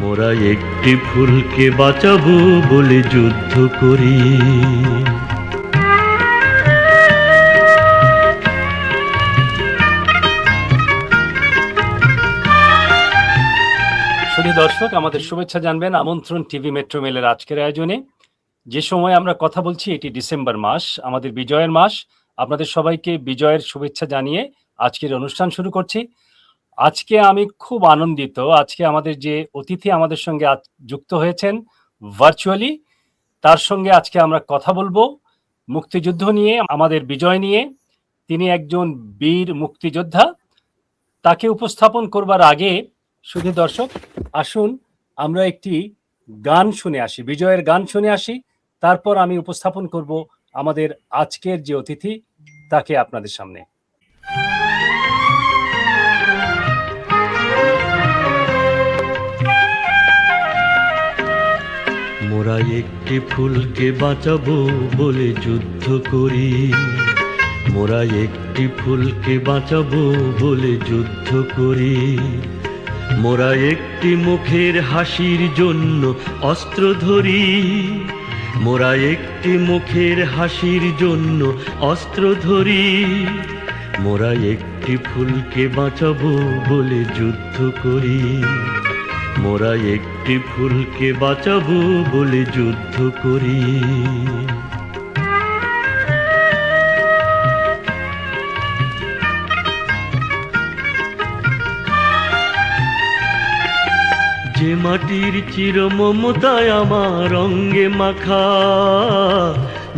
মোরা একটি ফুলকে বাঁচাবো বলে যুদ্ধ করি। শুধু দর্শক, আমাদের শুভেচ্ছা জানবেন আমন্ত্রণ টিভি মেট্রো মেলের আজকের আয়োজনে। যে সময় আমরা কথা বলছি এটি ডিসেম্বর মাস, আমাদের বিজয়ের মাস। আপনাদের সবাইকে বিজয়ের শুভেচ্ছা জানিয়ে আজকের অনুষ্ঠান শুরু করছি। আজকে আমি খুব আনন্দিত। আজকে আমাদের যে অতিথি আমাদের সঙ্গে যুক্ত হয়েছেন ভার্চুয়ালি, তার সঙ্গে আজকে আমরা কথা বলবো মুক্তিযুদ্ধ নিয়ে, আমাদের বিজয় নিয়ে। তিনি একজন বীর মুক্তিযোদ্ধা। তাকে উপস্থাপন করবার আগে শুধু দর্শক, আসুন আমরা একটি গান শুনে আসি, বিজয়ের গান শুনে আসি। তারপর আমি উপস্থাপন করব আমাদের আজকের যে অতিথি, তাকে আপনাদের সামনে। মোরা একটি ফুলকে বাঁচাবো বলে যুদ্ধ করি। মোরা একটি ফুলকে বাঁচাবো বলে যুদ্ধ করি। মোরা একটি মুখের হাসির জন্য অস্ত্র ধরি। মোরা একটি মুখের হাসির জন্য অস্ত্র ধরি। মোরা একটি ফুলকে বাঁচাবো বলে যুদ্ধ করি। মোরা একটি ফুলকে বাঁচাবো বলে যুদ্ধ করি। যে মাটির চির মমতায় আমার অঙ্গে মাখা,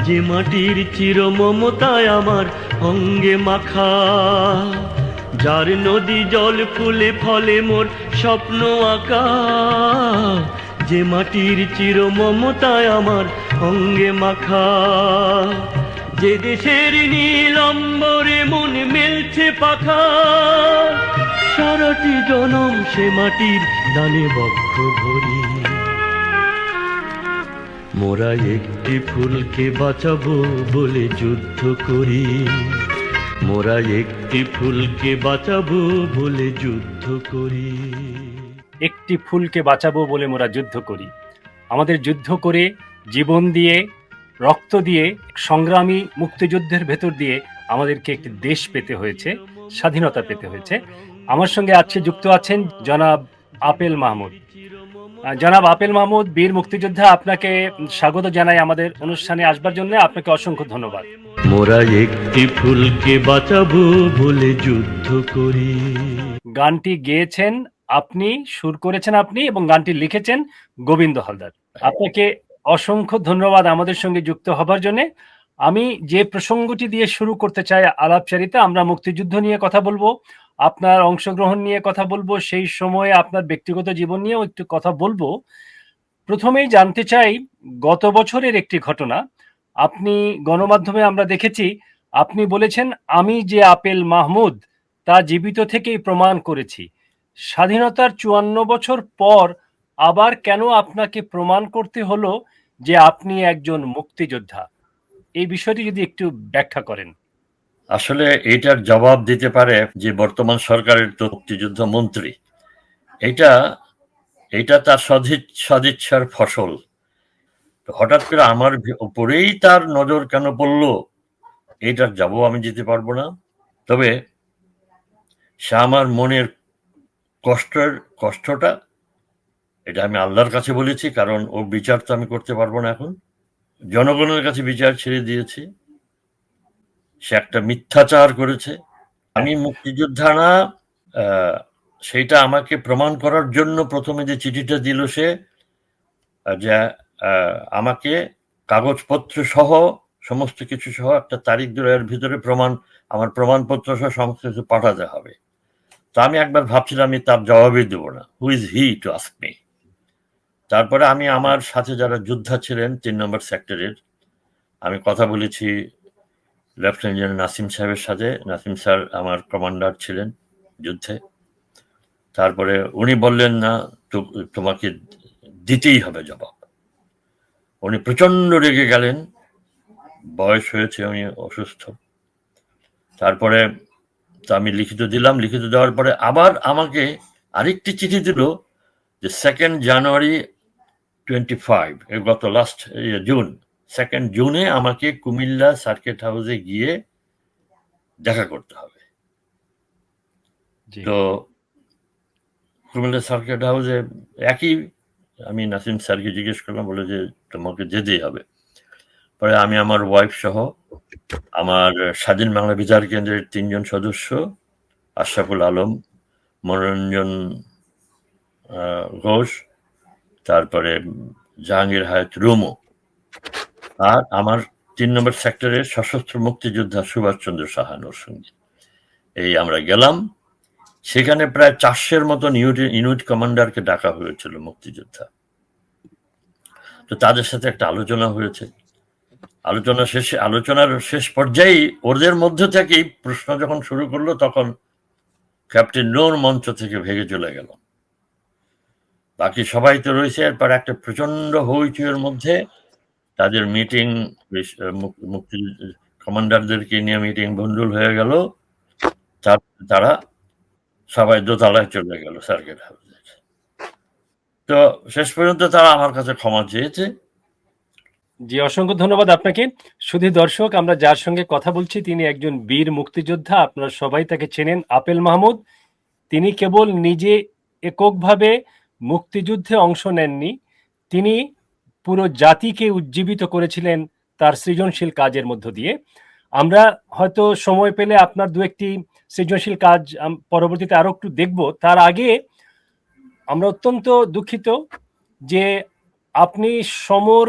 যে মাটির চির মমতায় আমার অঙ্গে মাখা, যার নদী জল ফুলে ফলে মোর স্বপ্ন আঁকা, যে মাটির চির মমতায় আমার অঙ্গে মাখা, যে দেশের নীল অম্বরে মন মেলছে পাখা, সারাটি জনম সে মাটির দানে বক্ষ ভরি। মোরা একটি ফুলকে বাঁচাবো বলে যুদ্ধ করি। মোরা একটি ফুলকে বাঁচাবো বলে যুদ্ধ করি। একটি ফুলকে বাঁচাবো বলে মোরা যুদ্ধ করি। আমাদের যুদ্ধ করে, জীবন দিয়ে, রক্ত দিয়ে, সংগ্রামী মুক্তিযুদ্ধের ভেতর দিয়ে আমাদেরকে একটি দেশ পেতে হয়েছে, স্বাধীনতা পেতে হয়েছে। আমার সঙ্গে আজকে যুক্ত আছেন জনাব আপেল মাহমুদ। জনাব আপেল মাহমুদ, বীর মুক্তিযোদ্ধা, আপনাকে স্বাগত জানাই আমাদের অনুষ্ঠানে আসবার জন্য। আপনাকে অসংখ্য ধন্যবাদ। মোরা একটি ফুলকে বাঁচাবো বলে যুদ্ধ করি। গানটি গেয়েছেন আপনি, সুর করেছেন আপনি, এবং গানটি লিখেছেন গোবিন্দ হালদার। আপনাকে অসংখ্য ধন্যবাদ আমাদের সঙ্গে যুক্ত হবার জন্য। আমি যে প্রসঙ্গটি দিয়ে শুরু করতে চাই আলাপচারিতা, আমরা মুক্তিযুদ্ধ নিয়ে কথা বলবো, আপনার অংশগ্রহণ নিয়ে কথা বলবো, সেই সময়ে আপনার ব্যক্তিগত জীবন নিয়েও একটু কথা বলবো। প্রথমেই জানতে চাই, গত বছরের একটি ঘটনা। আপনি গণমাধ্যমে আমরা দেখেছি, আপনি বলেছেন, আমি যে আপেল মাহমুদ তা জীবিত থেকেই প্রমাণ করেছি। স্বাধীনতার 54 বছর পর আবার কেন আপনাকে প্রমাণ করতে হলো যে আপনি একজন মুক্তিযোদ্ধা? এই বিষয়টি যদি একটু ব্যাখ্যা করেন। আসলে এটার জবাব দিতে পারে যে বর্তমান সরকারের তো মুক্তিযুদ্ধ মন্ত্রী। এটা তার সদিচ্ছার ফসল। হঠাৎ করে আমার উপরেই তার নজর কেন পড়লো, এটার জবাব আমি দিতে পারবো না। তবে সে আমার মনের কষ্টটা এটা আমি আল্লাহর কাছে বলেছি, কারণ ও বিচার তো আমি করতে পারবো না। এখন জনগণের কাছে বিচার ছেড়ে দিয়েছি। সে একটা মিথ্যাচার করেছে। আমি মুক্তিযোদ্ধা না, সেইটা আমাকে প্রমাণ করার জন্য প্রথমে যে চিঠিটা দিল সে, যে আমাকে কাগজপত্র সহ সমস্ত কিছু সহ একটা তারিখ এর ভিতরে আমার প্রমাণপত্র সহ সমস্ত কিছু পাঠাতে হবে। তো আমি একবার ভাবছিলাম আমি তার জবাবই দেবো না, who is he to ask me. তারপরে আমি আমার সাথে যারা যোদ্ধা ছিলেন 3 নম্বর সেক্টরের, আমি কথা বলেছি লেফটেন্যান্ট জেনারেল নাসিম সাহেবের সাথে। নাসিম স্যার আমার কমান্ডার ছিলেন যুদ্ধে। তারপরে উনি বললেন, না, তোমাকে দিতেই হবে জবাব। উনি প্রচন্ড রেগে গেলেন, বয়স হয়েছে, উনি অসুস্থ। তারপরে আমি লিখিত দিলাম। লিখিত দেওয়ার পরে আবার আমাকে আরেকটি চিঠি দিল যে 2nd জানুয়ারি 25 গত লাস্ট জুন 2nd জুনে আমাকে কুমিল্লা সার্কিট হাউসে গিয়ে দেখা করতে হবে। জি তো কুমিল্লা সার্কিট হাউসে একই, আমি নাসিম স্যারকে জিজ্ঞেস করলাম, বলে যে তোমাকে যেতেই হবে। পরে আমি আমার ওয়াইফ সহ আমার স্বাধীন বাংলা বিচার কেন্দ্রের 3 জন সদস্য, আশরাফুল আলম, মনোরঞ্জন ঘোষ, তারপরে জাহাঙ্গীর হায়াত রুমু, আর আমার 3 নম্বর সেক্টরের সশস্ত্র মুক্তিযোদ্ধা সুভাষচন্দ্র সাহানুর সঙ্গে এই আমরা গেলাম। সেখানে প্রায় 400-এর মতন ইউনিট কমান্ডারকে ডাকা হয়েছিল মুক্তিযোদ্ধা। তো তাদের সাথে একটা আলোচনা হয়েছে। আলোচনার শেষ পর্যায়ে ওদের মধ্যে থেকেই প্রশ্ন যখন শুরু করলো, তখন ক্যাপ্টেন নূর মঞ্চ থেকে ভেগে চলে গেল। বাকি সবাই তো রয়েছে। এরপর একটা প্রচন্ড হইচইয়ের মধ্যে তাদের মিটিং, মুক্তি কমান্ডারদেরকে নিয়ে মিটিং ভণ্ডুল হয়ে গেল। তারা সবাই দোতলায় চলে গেল সার্কিট হাউসে। তো শেষ পর্যন্ত তারা আমার কাছে ক্ষমা চেয়েছে। জি, অসংখ্য ধন্যবাদ আপনাকে। শুধু দর্শক, আমরা যার সঙ্গে কথা বলছি তিনি একজন বীর মুক্তিযোদ্ধা, আপনারা সবাই তাকে চেনেন, আপেল মাহমুদ। তিনি কেবল নিজে এককভাবে মুক্তিযুদ্ধে অংশ নেননি, তিনি পুরো জাতিকে উজ্জীবিত করেছিলেন তার সৃজনশীল কাজের মধ্য দিয়ে। আমরা হয়তো সময় পেলে আপনার দু একটি সৃজনশীল কাজ পরবর্তীতে আরো একটু দেখব। তার আগে আমরা অত্যন্ত দুঃখিত যে আপনি সমর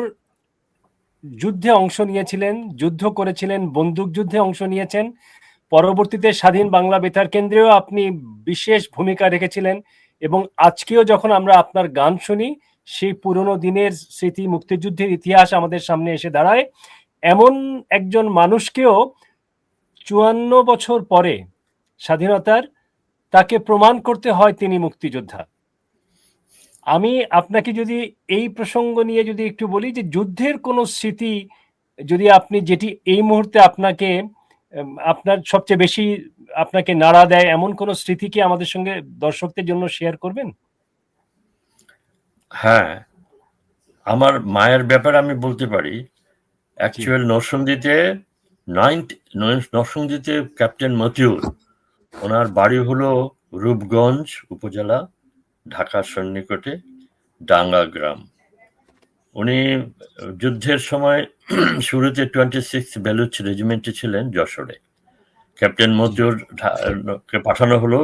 যুদ্ধে অংশ নিয়েছিলেন, যুদ্ধ করেছিলেন, বন্দুক যুদ্ধে অংশ নিয়েছেন, পরবর্তীতে স্বাধীন বাংলা বেতার কেন্দ্রেও আপনি বিশেষ ভূমিকা রেখেছিলেন, এবং আজকেও যখন আমরা আপনার গান শুনি, সেই পুরনো দিনের স্মৃতি, মুক্তিযুদ্ধের ইতিহাস আমাদের সামনে এসে দাঁড়ায়। এমন একজন মানুষকেও 54 বছর পরে স্বাধীনতার তাকে প্রমাণ করতে হয় তিনি মুক্তিযোদ্ধা। আমি আপনাকে যদি এই প্রসঙ্গ নিয়ে যদি একটু বলি যে যুদ্ধের কোনো স্মৃতি যদি আপনি, যেটি এই মুহূর্তে আপনাকে আপনার সবচেয়ে বেশি আপনাকে নাড়া দেয়, এমন কোনো স্মৃতি কি আমাদের সঙ্গে দর্শকদের জন্য শেয়ার করবেন? হ্যাঁ, আমার মায়ের ব্যাপারে আমি বলতে পারি। অ্যাকচুয়াল নরসিংদীতে ক্যাপ্টেন মতিউর, ওনার বাড়ি হলো রূপগঞ্জ উপজেলা, ঢাকার সন্নিকটে ডাঙ্গা গ্রাম। উনি যুদ্ধের সময় শুরুতে 26 বেলুচ রেজিমেন্টে ছিলেন যশোরে। ক্যাপ্টেন মতিউরকে পাঠানো হলো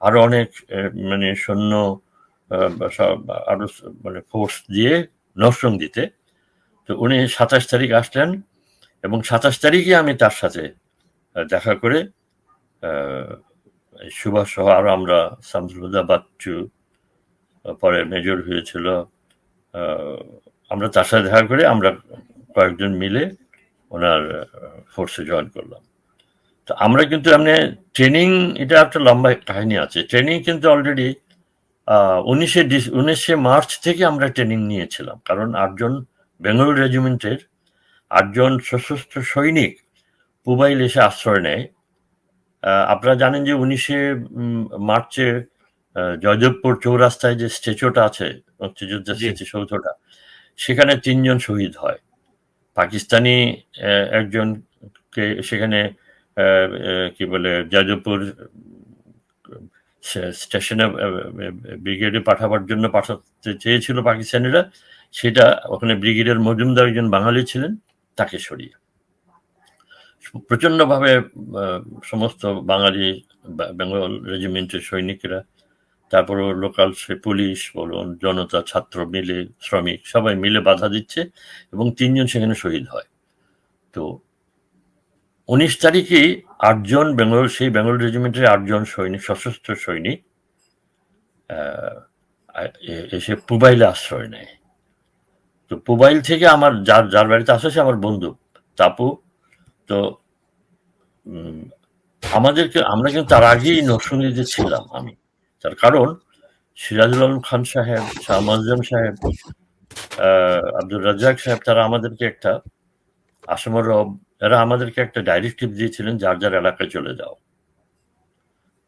আরো অনেক মানে সৈন্য, আরো মানে ফোর্স দিয়ে নরসিংদীতে। তো উনি 27 তারিখ আসলেন, এবং 27 তারিখে আমি তার সাথে দেখা করে সুভাষ সহ আরো আমরা, শামসুল বাচ্চু পরে মেজর হয়েছিল, আমরা তার সাথে দেখা করে আমরা কয়েকজন মিলে ওনার ফোর্সে জয়েন করলাম। তো আমরা কিন্তু এমনি ট্রেনিং, এটা একটা লম্বা কাহিনী আছে। ট্রেনিং কিন্তু অলরেডি 19শে মার্চ থেকে আমরা ট্রেনিং নিয়েছিলাম, কারণ 8 জন বেঙ্গল রেজিমেন্টের 8 জন সশস্ত্র সৈনিক পুবাইল এসে আশ্রয় নেয়। আপনারা জানেন যে 19শে মার্চে জয়দেবপুর চৌরাস্তায় যে স্ট্যাচুটা আছে, মুক্তিযুদ্ধের স্মৃতিসৌধটা, সেখানে 3 জন শহীদ হয়। পাকিস্তানি একজনকে সেখানে কি বলে জয়দেবপুর স্টেশনে ব্রিগেডে পাঠাবার জন্য পাঠাতে চেয়েছিল পাকিস্তানিরা, সেটা ওখানে ব্রিগেডের মজুমদার একজন বাঙালি ছিলেন, তাকে সরিয়ে প্রচন্ডভাবে সমস্ত বাঙালি বেঙ্গল রেজিমেন্টের সৈনিকরা, তারপরও লোকাল পুলিশ বলুন, জনতা, ছাত্র মিলে, শ্রমিক সবাই মিলে বাধা দিচ্ছে, এবং 3 জন সেখানে শহীদ হয়। তো 19 তারিখে 8 জন সেই বেঙ্গল রেজিমেন্টের 8 জন সৈনিক, সশস্ত্র সৈনিক এসে পুবাইলে আশ্রয় নেয়। তো পুবাইল থেকে আমার যার বাড়িতে আসে আমার বন্ধু তাপু। তো আমরা কিন্তু তার আগেই নরসিংদীতে ছিলাম আমি। তার কারণ সিরাজুল আলম খান সাহেব, শাহ মুআজ্জম সাহেব, আব্দুর রাজ্জাক সাহেব, তারা আমাদেরকে একটা আসমর রব, এরা আমাদেরকে একটা ডাইরেক্টিভ দিয়েছিলেন, যার যার এলাকায় চলে যাও।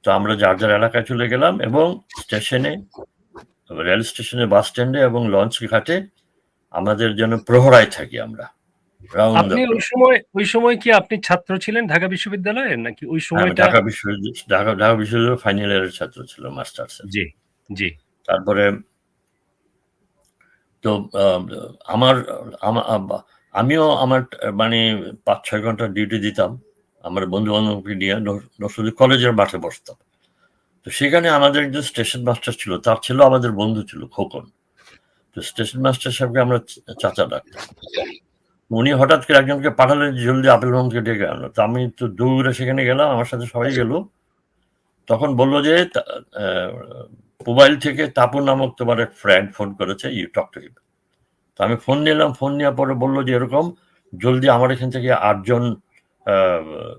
তো আমরা যার যার এলাকায় চলে গেলাম, এবং স্টেশনে রেল স্টেশনে, বাস স্ট্যান্ডে এবং লঞ্চ ঘাটে আমাদের যেন প্রহরায় থাকি আমরা, রাউন্ড আপনি দ্য ক্লক। ওই সময় কি আপনি ছাত্র ছিলেন ঢাকা বিশ্ববিদ্যালয়ের, নাকি ওই হ্যাঁ, আমি সময়টা? ঢাকা বিশ্ববিদ্যালয়ের ফাইনাল ইয়ারের ছাত্র ছিল, মাস্টার্সের। জি, জি, তারপরে তো আহ, আমার আমা- আব- আমিও আমার মানে 5-6 ঘন্টা ডিউটি দিতাম আমার বন্ধু বান্ধবকে নিয়ে নরসিংদী কলেজের মাঠে বসতাম। তো সেখানে আমাদের একজন স্টেশন মাস্টার ছিল, তার ছিল আমাদের বন্ধু ছিল খোকন। তো স্টেশন মাস্টার সাহেবকে আমরা চাচা ডাকতাম। উনি হঠাৎ করে একজনকে পাঠালেন যে জলদি আপেল মামকে ডেকে আনো। তো আমি তো দৌড়ে সেখানে গেলাম, আমার সাথে সবাই গেল। তখন বললো যে মোবাইল থেকে তাপু নামক তোমার এক ফ্রেন্ড ফোন করেছে, ইউ টক টু হিম। তো আমি ফোন নিলাম, ফোন নেওয়ার পরে বললো যে এরকম জলদি আমার এখান থেকে 8 জন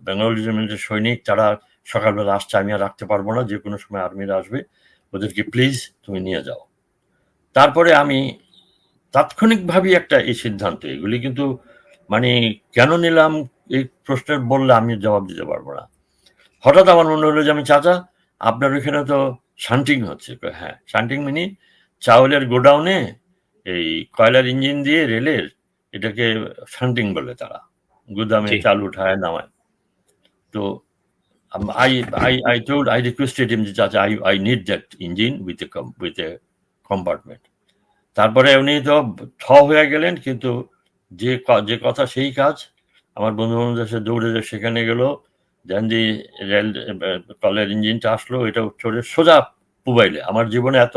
বেঙ্গল রেজিমেন্টের সৈনিক, তারা সকালবেলা আসছে, আমি আর রাখতে পারবো না, যে কোনো সময় আর্মিরা আসবে, ওদেরকে প্লিজ তুমি নিয়ে যাও। তারপরে আমি তাৎক্ষণিকভাবেই একটা এই সিদ্ধান্ত, এগুলি কিন্তু মানে কেন নিলাম এই প্রশ্নের বললে আমি জবাব দিতে পারবো না। হঠাৎ আমার মনে হলো যে আমি চাচা আপনার ওইখানে তো শান্টিং হচ্ছে। হ্যাঁ, শান্টিং মিনি চাউলের গোডাউনে এই কয়লার ইঞ্জিন দিয়ে রেলের, এটাকে শান্টিং বলে তারা, গুদামে জি। চাল উঠায় নামায়। তো I requested him যে চাচা I need that engine with a compartment. তারপরে উনি তো হয়ে গেলেন, কিন্তু যে কথা সেই কাজ। আমার বন্ধু বান্ধবদের সাথে দৌড়ে যে সেখানে গেল, দেন যে রেল কলের ইঞ্জিনটা আসলো, এটা চড়ে সোজা পুবাইলে। আমার জীবনে এত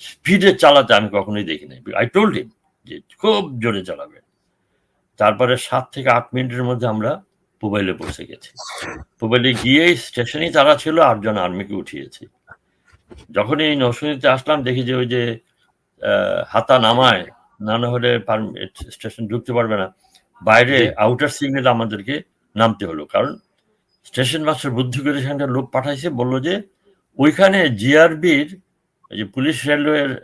স্পিডে চালাতে আমি কখনোই দেখিনি। আই টোল্ড হিম যে খুব জোরে চালাবে। তারপরে 7 থেকে 8 মিনিটের মধ্যে আমরা পুবাইলে পৌঁছে গেছি। পুবাইলে গিয়ে স্টেশনেই তারা ছিল, 8 জন আর্মিকে উঠিয়েছি। যখনই নরসিংদীতে আসলাম দেখি যে ওই যে হাতা নামায়, না হলে স্টেশন ঢুকতে পারবে না, বাইরে জি। আউটার সিগন্যাল আমাদেরকে নামতে হলো। কারণ স্টেশন মাস্টার বুদ্ধি করে সেখানটা লোক পাঠাইছে, বললো যে ওইখানে জিআরবির যে পুলিশ,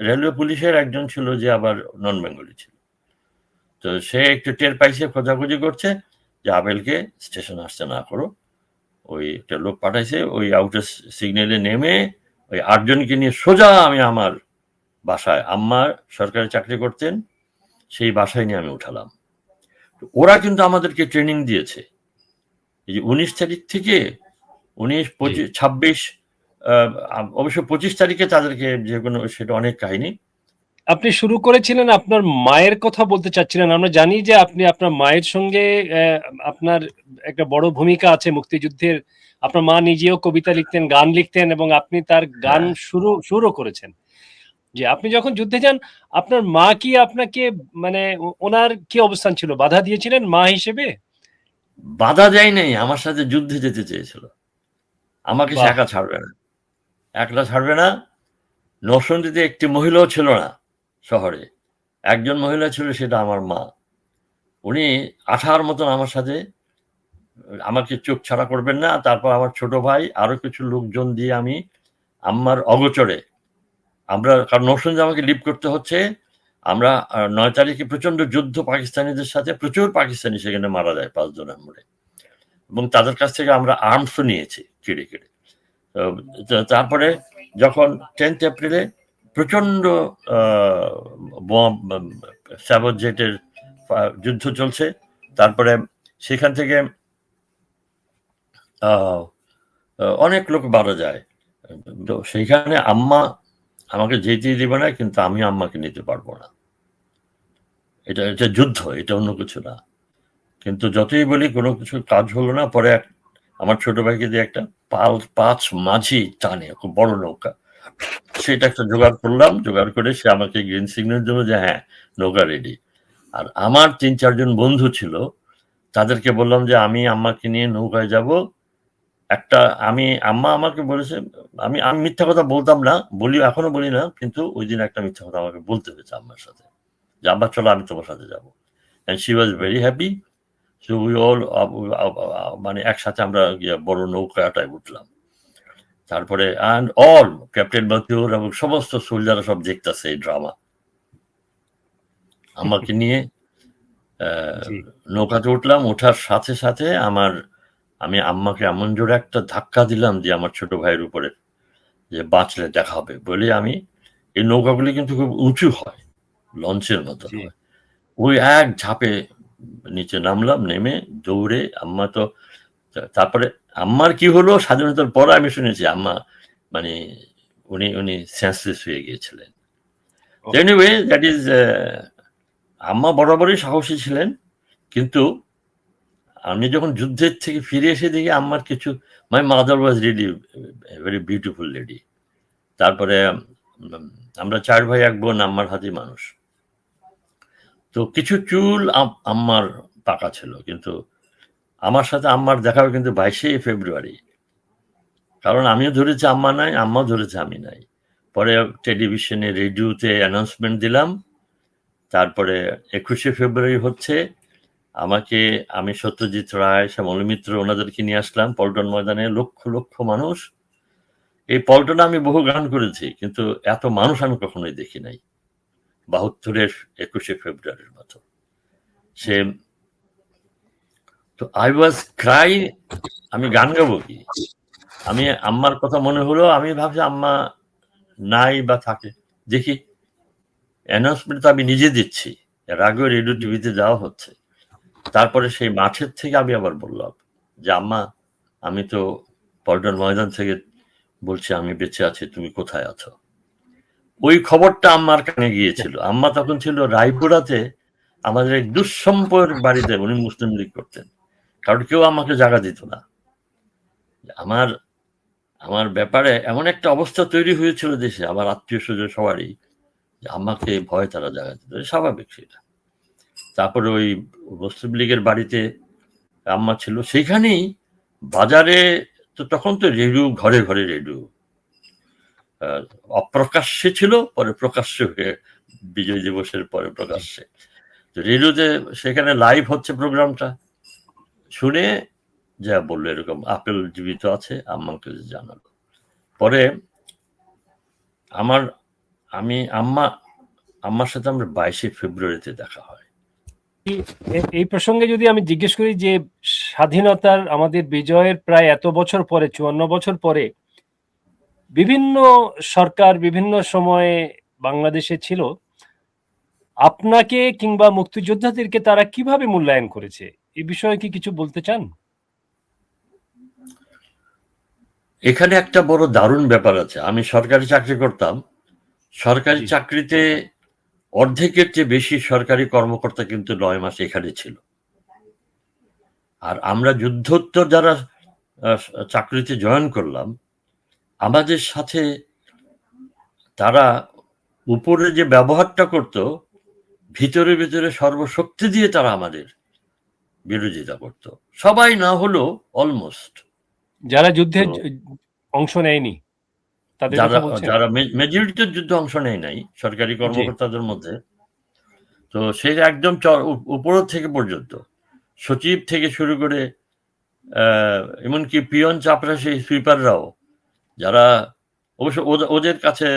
রেলওয়ে পুলিশের একজন ছিল যে আবার নন বেঙ্গলি ছিল। তো সে একটু টের পাইছে, খোঁজাখুঁজি করছে যে আবেলকে স্টেশন আসতে না করো। ওই একটা লোক পাঠাইছে, ওই আউটার সিগন্যালে নেমে ওই 8 জনকে নিয়ে সোজা আমি আমার বাসায়, আম্মা সরকারি চাকরি করতেন, সেই বাসায় নিয়ে আমি উঠালাম। ওরা কিন্তু আমাদেরকে ট্রেনিং দিয়েছে। এই যে 19 তারিখ থেকে 19, 25, 26, অবশ্য 25 তারিখে তাদেরকে যে কোনো, সেটা অনেক কাহিনী। আপনি শুরু করেছিলেন আপনার মায়ের কথা বলতে চাচ্ছিলেন। আমরা জানি যে আপনি আপনার মায়ের সঙ্গে আপনার একটা বড় ভূমিকা আছে মুক্তিযুদ্ধের। আপনার মা নিজেও কবিতা লিখতেন, গান লিখতেন, এবং আপনি তার গান হ্যাঁ, শুরু করেছেন। যে আপনি যখন যুদ্ধে যান, আপনার মা কি আপনাকে, মানে ওনার কি অবস্থান ছিল? বাধা দিয়েছিলেন মা হিসেবে? বাধা দেয় নাই, আমার সাথে যুদ্ধে যেতে চেয়েছিল। আমাকে সে বাহ! একা ছাড়বে না, একলা ছাড়বে না। নরসিংদীতে একটি মহিলাও ছিল না শহরে, একজন মহিলা ছিল, সেটা আমার মা। উনি আঠার মতন আমার সাথে, আমাকে চোখ ছাড়া করবেন না। তারপর আমার ছোট ভাই আরো কিছু লোকজন দিয়ে আমি আম্মার অগোচরে, আমরা, কারণ নরসিংদী আমাকে লিভ করতে হচ্ছে। আমরা 9 তারিখে প্রচন্ড যুদ্ধ পাকিস্তানিদের সাথে, প্রচুর পাকিস্তানি সেখানে মারা যায় 5 জনের মরে, এবং তাদের কাছ থেকে আমরা আর্মসও নিয়েছি কেড়ে কেড়ে। তারপরে যখন 10th এপ্রিলে প্রচন্ড স্যাবর জেটের যুদ্ধ চলছে, তারপরে সেখান থেকে অনেক লোক মারা যায়। তো সেইখানে আম্মা আমাকে যেতে দিবে না, কিন্তু আমি আম্মাকে নিতে পারবো না। এটা যুদ্ধ, এটা অন্য কিছু না। কিন্তু যতই বলি কোনো কিছু কাজ হলো না। পরে আমার ছোট ভাইকে দিয়ে একটা 5 মাঝি টানে, খুব বড় নৌকা, সেটা একটা জোগাড় করলাম। জোগাড় করে সে আমাকে গ্রিন সিগন্যাল দিল যে হ্যাঁ, নৌকা রেডি। আর আমার 3-4 জন বন্ধু ছিল, তাদেরকে বললাম যে আমি আম্মাকে নিয়ে নৌকায় যাব। আম্মা আমাকে বলেছে, আমি আমি মিথ্যা কথা বলতাম না, এখনো বলি না, কিন্তু ওই দিন একটা মিথ্যা কথা আমাকে বলতে হয়েছে আম্মার সাথে, যে আব্বা চলো আমি তোমার সাথে যাবো। And she was very happy. So we all, মানে একসাথে আমরা বড় নৌকাটায় উঠলাম। তারপরে অ্যান্ড অল ক্যাপ্টেন মতিউর এবং সমস্ত সোলজাররা সব দেখতেছে এই ড্রামা। আমাকে নিয়ে জি। নৌকাতে উঠলাম। ওঠার সাথে সাথে আমি আম্মাকে এমন জোরে একটা ধাক্কা দিলাম যে আমার ছোট ভাইয়ের উপরে, যে বাঁচলে দেখা হবে বলে আমি এই নৌকাগুলি কিন্তু খুব উঁচু হয়, লঞ্চের মতো জি। হয়। ওই এক ঝাঁপে নিচে নামলাম, নেমে দৌড়ে আম্মা তো তারপরে আম্মার কি হলো স্বাধীনতার পরে আমি শুনেছি আম্মা মানে উনি উনি সেন্সলেস হয়ে গিয়েছিলেন। ও, এনিওয়ে দ্যাট ইজ আম্মা বরাবরই সাহসী ছিলেন, কিন্তু আমি যখন যুদ্ধের থেকে ফিরে এসে দেখি আম্মার কিছু, my mother was really very beautiful lady. তারপরে আমরা 4 ভাই 1 বোন, আম্মার হাতি মানুষ। তো কিছু চুল আম্মার পাকা ছিল, কিন্তু আমার সাথে আম্মার দেখা হবে কিন্তু 22শে ফেব্রুয়ারি, কারণ আমিও ধরেছি আম্মা নাই, আম্মাও ধরেছে আমি নাই। পরে টেলিভিশনে রেডিওতে অ্যানাউন্সমেন্ট দিলাম, তারপরে 21শে ফেব্রুয়ারি হচ্ছে, আমি সত্যজিৎ রায়, শ্যামল মিত্র ওনাদেরকে নিয়ে আসলাম পল্টন ময়দানে, লক্ষ লক্ষ মানুষ। এই পল্টনে আমি বহু গান করেছি, কিন্তু এত মানুষ আমি কখনোই দেখি নাই 72-এর 21শে ফেব্রুয়ারির মতো। সে তো আই ওয়াজ ক্রাই, আমি গান গাবো কি? আমি আম্মার কথা মনে হলো, আমি ভাবছি আম্মা নাই বা থাকে, দেখি অ্যানাউন্সমেন্ট তো আমি নিজে দিচ্ছি, এর আগেও রেডিও টিভিতে দেওয়া হচ্ছে। তারপরে সেই মাঠের থেকে আমি আবার বললাম যে আম্মা, আমি তো পল্টন ময়দান থেকে বলছি আমি বেঁচে আছি, তুমি কোথায় আছো? ওই খবরটা আম্মার কানে গিয়েছিল। আম্মা তখন ছিল রায়পুরাতে, আমাদের এক দুঃসম্পর্ক বাড়িতে, উনি মুসলিম লীগ করতেন, কারণ কেউ আমাকে জায়গা দিত না। আমার আমার ব্যাপারে এমন একটা অবস্থা তৈরি হয়েছিল দেশে, আমার আত্মীয় স্বজন সবারই, যে আম্মাকে ভয় তারা জায়গা দিত, স্বাভাবিক সেটা। তারপরে ওই মুসলিম লীগের বাড়িতে আম্মা ছিল, সেইখানেই বাজারে, তো তখন তো রেডিও ঘরে ঘরে রেডিও, অপ্রকাশ্যে ছিল, পরে প্রকাশ্যে হয়ে বিজয় দিবসের পরে প্রকাশ্যে। তো রেডিওতে সেখানে লাইভ হচ্ছে প্রোগ্রামটা, শুনে যা বললো এরকম আপেল জীবিত আছে, আম্মাকে জানালো। পরে আমার আমি আম্মার সাথে আমরা 22শে ফেব্রুয়ারিতে দেখা হয়। এই প্রসঙ্গে যদি আমি জিজ্ঞেস করি যে স্বাধীনতার আমাদের বিজয়ের প্রায় এত বছর পরে, 54 বছর পরে, বিভিন্ন সরকার বিভিন্ন সময়ে বাংলাদেশে ছিল, আপনাকে কিংবা মুক্তিযোদ্ধাদেরকে তারা কিভাবে মূল্যায়ন করেছে, এই বিষয়ে কি কিছু বলতে চান? এখানে একটা বড় দারুণ ব্যাপার আছে। আমি সরকারি চাকরি করতাম, সরকারি জি। চাকরিতে অর্ধেকের চেয়ে বেশি সরকারি কর্মকর্তা কিন্তু 9 মাস এখানে ছিল। আর আমরা যুদ্ধোত্তর যারা চাকরিতে জয়েন করলাম, আমাদের সাথে তারা উপরে যে ব্যবহারটা করত, ভিতরে ভিতরে সর্বশক্তি দিয়ে তারা আমাদের বিরোধিতা করত। সবাই না হলেও অলমোস্ট। যারা যুদ্ধে তো অংশ নেয়নি তাদের যারা কথা বলছেন? যারা মেজরিটির যুদ্ধে অংশ নেয় নাই সরকারি জি। কর্মকর্তাদের মধ্যে, তো সেই একদম উপর থেকে পর্যন্ত, সচিব থেকে শুরু করে এমনকি পিয়ন চাপরাশি সুইপাররাও, যারা অবশ্য ওদের কাছে